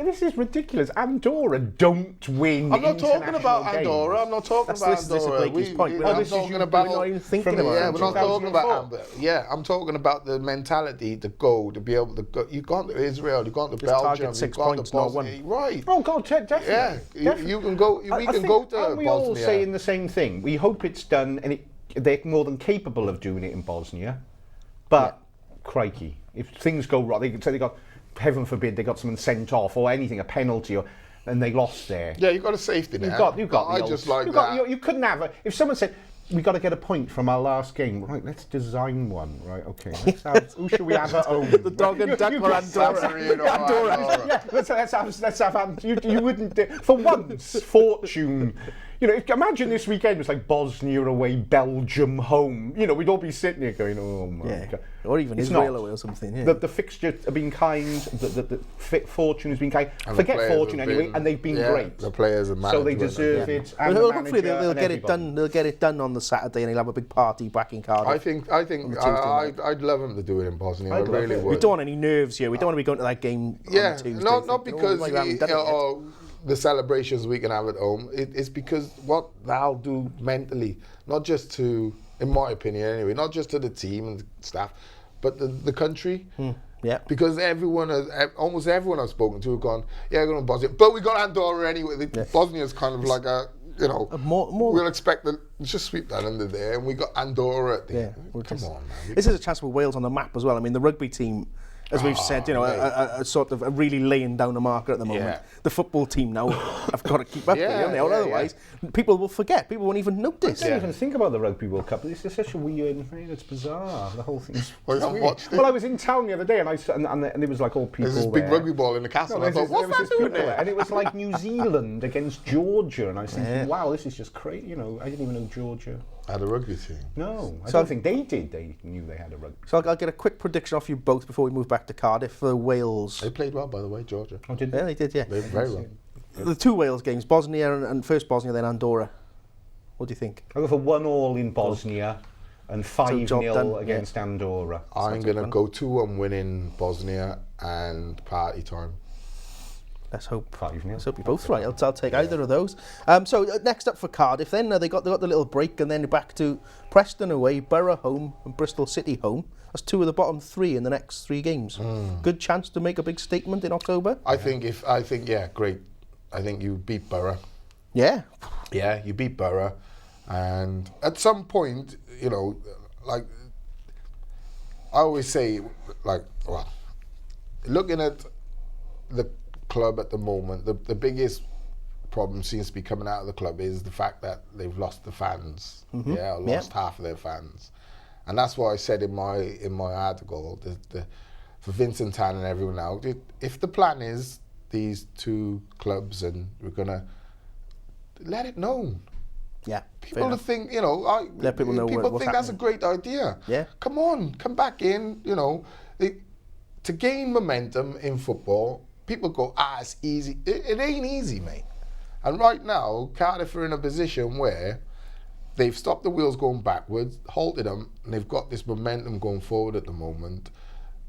This is ridiculous. Andorra don't win. I'm not talking about international Andorra. games. I'm not talking about This is Andorra. Blakey's point. I'm talking about. We're not even thinking about Yeah, it. we're not talking about 2004. Amber. Yeah, I'm talking about the mentality to go, to be able to go. You've gone to Israel, you've gone to Just Belgium, target 6 you've gone points, to not Bosnia. one. Right. Oh God, definitely. Yeah, you can go. We can go to aren't we Bosnia. all saying the same thing? We hope it's done, and they're more than capable of doing it in Bosnia. But crikey, if things go wrong, they can say they got, heaven forbid, they got someone sent off or anything, a penalty, and they lost there. Yeah, you got a safety net. You've got. I just like that. You couldn't have if someone said, we got to get a point from our last game. Right, let's design one. Right, okay. Who should we have at home? The dog and duck or Andorra. Yeah, let's have. You wouldn't do, for once. Fortune You know, imagine this weekend was like Bosnia away, Belgium home. You know, we'd all be sitting here going, "Oh my God!" Or even It's Israel not. away or something. Yeah. The fixture have been kind. The fortune has been kind. And Forget the players fortune have anyway, been- and they've been yeah, great. the players and So they management. deserve it. And Well, the hopefully manager they'll and get it everybody. done. They'll get it done on the Saturday, and he'll have a big party back in Cardiff. I think on the Tuesday night. I'd love him to do it in Bosnia. I I'd love really it. We would. don't want any nerves here. We don't want to be going to that game on Yeah, the Tuesday. not thinking, because oh, you haven't done it yet." the celebrations we can have at home. It's because what that'll do mentally, not just to, in my opinion anyway, not just to the team and staff, but the country. Yeah. Because almost everyone I've spoken to have gone, yeah, we're going to Bosnia, but we got Andorra anyway. Bosnia's kind of like a, you know, more- we'll expect to just sweep that under there, and we got Andorra at the end. Come on, man. This is a chance for Wales on the map as well. I mean, the rugby team, as we've said, you know, a sort of really laying down the marker at the moment. Yeah. The football team now have got to keep up with it, haven't they? Or Yeah, otherwise, people will forget. People won't even notice. I didn't even think about the Rugby World Cup. This is such a weird thing. It's bizarre. The whole thing is Well, you haven't weird. watched it? Well, I was in town the other day, and it was like all people There's this big there. rugby ball in the castle. No, and I thought, there what's was that this doing people there? and it was like New Zealand against Georgia, and I was thinking, wow, this is just crazy. You know, I didn't even know Georgia. Had a rugby team. No, I So- don't think they did. They knew they had a rugby. So I'll get a quick prediction off you both before we move back to Cardiff for Wales. They played well, by the way, Georgia. Oh, did Yeah, they did, yeah. They played very well. The two Wales games, Bosnia and first Bosnia, then Andorra. What do you think? I go for 1-1 in Bosnia and job 5-0 done, against Andorra. I'm Sounds going to fun. go 2-1 winning Bosnia and party time. Let's hope. 5-0. Let's hope you're both right. I'll take either of those. So next up for Cardiff, then they got the little break, and then they're back to Preston away, Borough home, and Bristol City home. That's two of the bottom three in the next three games. Good chance to make a big statement in October. I think, great. I think you beat Borough. Yeah. Yeah, you beat Borough. And at some point, you know, like, I always say, like, well, looking at the club at the moment, the biggest problem seems to be coming out of the club is the fact that they've lost the fans. Yeah, lost half of their fans. And that's why I said in my article, for Vincent Tan and everyone else, if the plan is these two clubs and we're going to let it known. Yeah. People to think, you know, Let people know people what's think that's a happening. great idea. Yeah. Come on, come back in, you know. To gain momentum in football, people go, it's easy. It ain't easy, mate. And right now, Cardiff are in a position where they've stopped the wheels going backwards, halted them, and they've got this momentum going forward at the moment.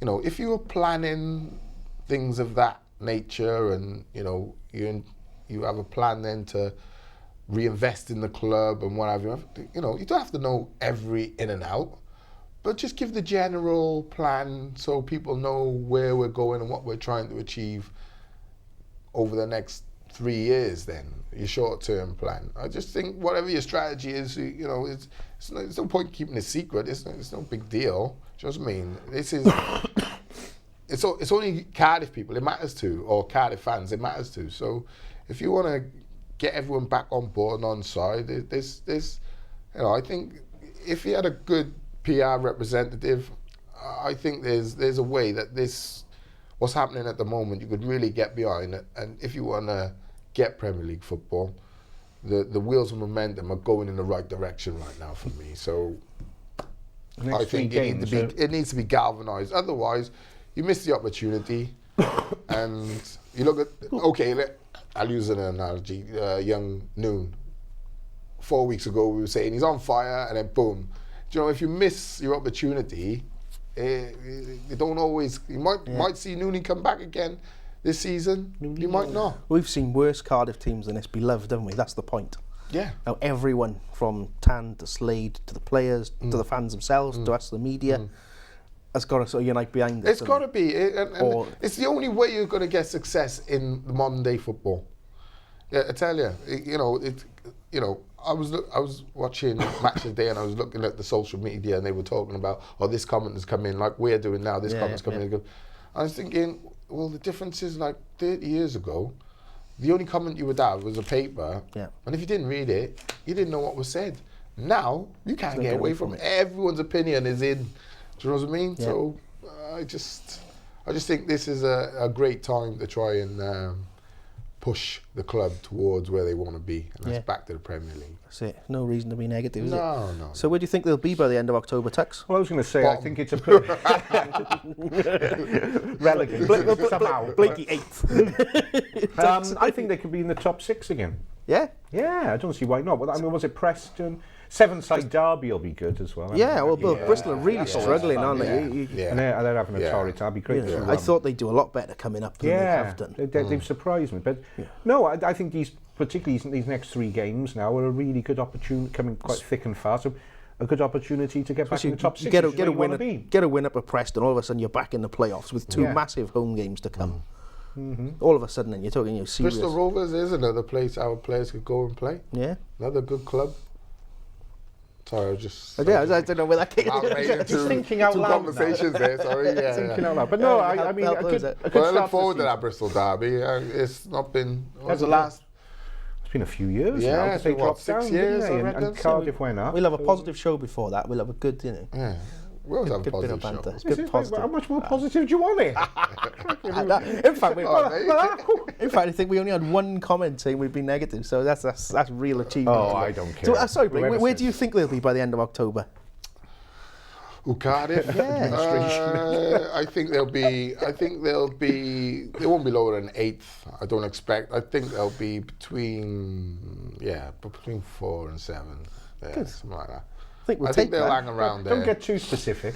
You know, if you were planning things of that nature and, you know, you have a plan then to reinvest in the club and what have you, you know, you don't have to know every in and out, but just give the general plan so people know where we're going and what we're trying to achieve over the next 3 years then, your short-term plan. I just think whatever your strategy is, you know, it's no point keeping it secret. It's no big deal. Do you know what I mean? This is... It's only Cardiff people it matters to, or Cardiff fans it matters to. So if you want to get everyone back on board and on side, there's you know, I think if you had a good PR representative, I think there's a way that what's happening at the moment, you could really get behind it. And if you want to get Premier League football, the wheels of momentum are going in the right direction right now for me. So I think it needs to be galvanised. Otherwise, you miss the opportunity. And you look at, I'll use an analogy, young Noon. 4 weeks ago we were saying he's on fire, and then boom. Do you know, if you miss your opportunity, you don't always, you might see Nooney come back again this season, you might not. We've seen worse Cardiff teams than this, beloved, haven't we? That's the point. Yeah. Now everyone, from Tan to Slade to the players to the fans themselves to us, the media, has got to sort of unite behind this. It's got to be, and it's the only way you're going to get success in the modern day football. Yeah, I tell you, I was watching Match of the Day, and I was looking at the social media, and they were talking about, this comment has come in, like we're doing now, this comment's coming in. I was thinking, well, the difference is like 30 years ago, the only comment you would have was a paper, and if you didn't read it, you didn't know what was said. Now, you can't get away from it. Everyone's opinion is in. Do you know what I mean? Yeah. So I just think this is a great time to try and push the club towards where they want to be, and that's Yeah. back to the Premier League. That's it. No reason to be negative, is it? No. So where do you think they'll be by the end of October, Tux? Well, I was going to say, I Bottom. think it's a relegated somehow. Blakey 8th. I think they could be in the top 6 again. Yeah? Yeah, I don't see why not. Well, I mean, was it Preston? 7-side derby will be good as well. Yeah, well, Yeah. Bristol are really That's struggling, fun, aren't they? Yeah. And they're having a Yeah. torrid time. It'd be great Yeah. to I thought they'd do a lot better coming up than they have done. they've surprised me. But no, I think particularly these next 3 games now are a really good opportunity, coming quite thick and fast. So a good opportunity to get back in the top 6. Get which is where you wanna be. a win up at Preston, all of a sudden you're back in the playoffs with 2 Yeah. massive home games to come. All of a sudden, then you're talking serious. Bristol Rovers is another place our players could go and play. Yeah. Another good club. Sorry, I was just... I don't know where that came Wow, mate, Just thinking out two loud conversations there, sorry. Yeah, Thinking yeah. out loud. But no, Yeah, I mean, help a those good, out. a good Well, I start look forward to the that Bristol derby. It's not been... That's the last... It's been a few years Yeah, now. it's They been, what, dropped 6 down, years, didn't I they? reckon, And so Cardiff went up. We'll have a positive show before that. We'll have a good, Yeah. We'll have a good bit of positive banter. show. Is Good it? positive. How much more positive do you want it? In fact, Oh, mate. I think we only had one comment saying we've been negative, so that's real achievement. Oh, I don't care. So, sorry, Blake, Whoever where says. do you think they'll be by the end of October? Cardiff. I think they'll be. They won't be lower than 8th. I don't expect. I think they'll be between 4 and 7. Yeah, something like that. We'll I think take they'll that. hang around there. Don't get too specific.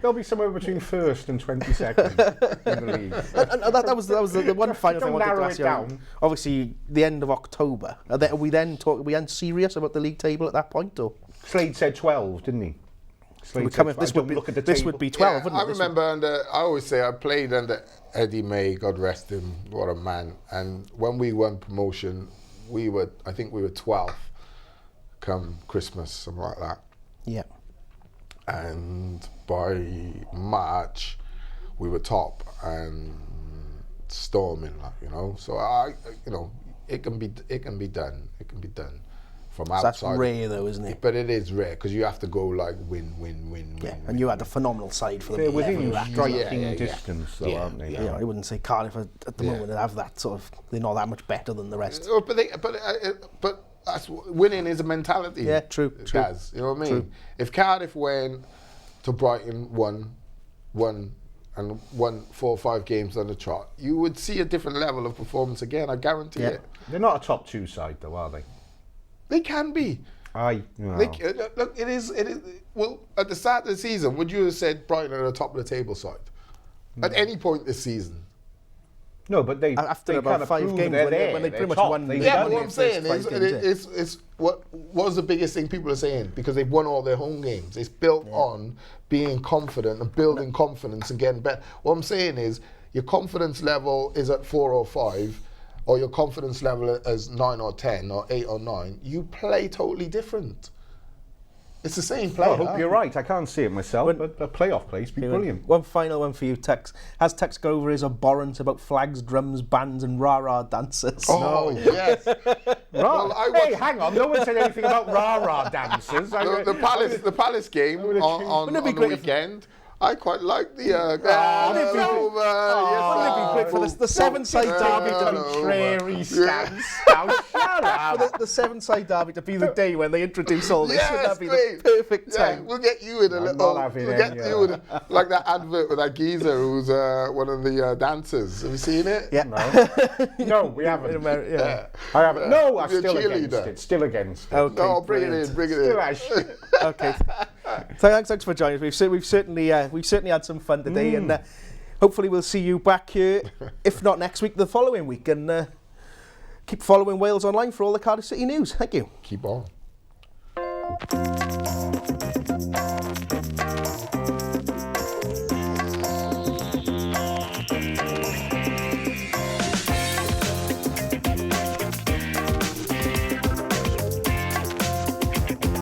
They'll be somewhere between 1st and 22nd in the league. And that was the one final thing I Don't wanted to narrow ask it you. down. Obviously, the end of October. Are we then serious about the league table at that point, or Slade said 12, didn't he? Slade said 12. this Don't would be look at the this table. would be 12, wouldn't I it? This remember I always say I played under Eddie May, God rest him, what a man. And when we won promotion, I think we were 12th come Christmas, something like that. Yeah. And by March, we were top and storming, So it can be done. It can be done from So outside. that's rare, though, isn't it? But it is rare because you have to go like win. Yeah. And you had a phenomenal side for the They're within level. striking Yeah. distance, though, Yeah, aren't they? yeah. You know, I wouldn't say Cardiff at the moment have that sort of. They're not that much better than the rest. Oh, but winning is a mentality. Yeah, true. Gaz, you know what I mean? True. If Cardiff went to Brighton, won 4 or 5 games on the trot, you would see a different level of performance again. I guarantee it. They're not a top 2 side, though, are they? They can be. Look, it is. Well, at the start of the season, would you have said Brighton are the top of the table side at any point this season? No, but After they about kind of 5 prove games they're when they there, pretty they're much top. won They've the- Yeah, done but what it. I'm saying first 5 games, is what was the biggest thing people are saying, because they've won all their home games. It's built on being confident and building confidence and getting better. What I'm saying is your confidence level is at 4 or 5, or your confidence level is 9 or 10 or 8 or 9. You play totally different. It's the same play. I hope you're right. I can't see it myself, but a playoff place would be brilliant. One final one for you, Tux. Has Tux got over his abhorrence about flags, drums, bands, and rah-rah dancers? Oh, yes. Well, Hey, hang on. No one said anything about rah-rah dancers. The Palace game on Wouldn't it be the great if- weekend. I quite like the wouldn't it be great for the 7-side derby to be Contrary stance. Now shut up. the 7-side derby to be the day when they introduce all this? Yes, Wouldn't that be great. the perfect Yeah, time? we'll get you in a I'm little. not having We'll any, get you in like that advert with that geezer who's one of the dancers. Have you seen it? Yeah. No, we haven't. In America, yeah. I haven't. No, I'm You're a still against cheerleader. it. Still against it. Okay, No, bring brilliant. it in. Bring it Still in. as shit. Okay. Thanks for joining us. We've certainly had some fun today, and hopefully we'll see you back here, if not next week, the following week, and keep following Wales Online for all the Cardiff City news. Thank you. Keep on.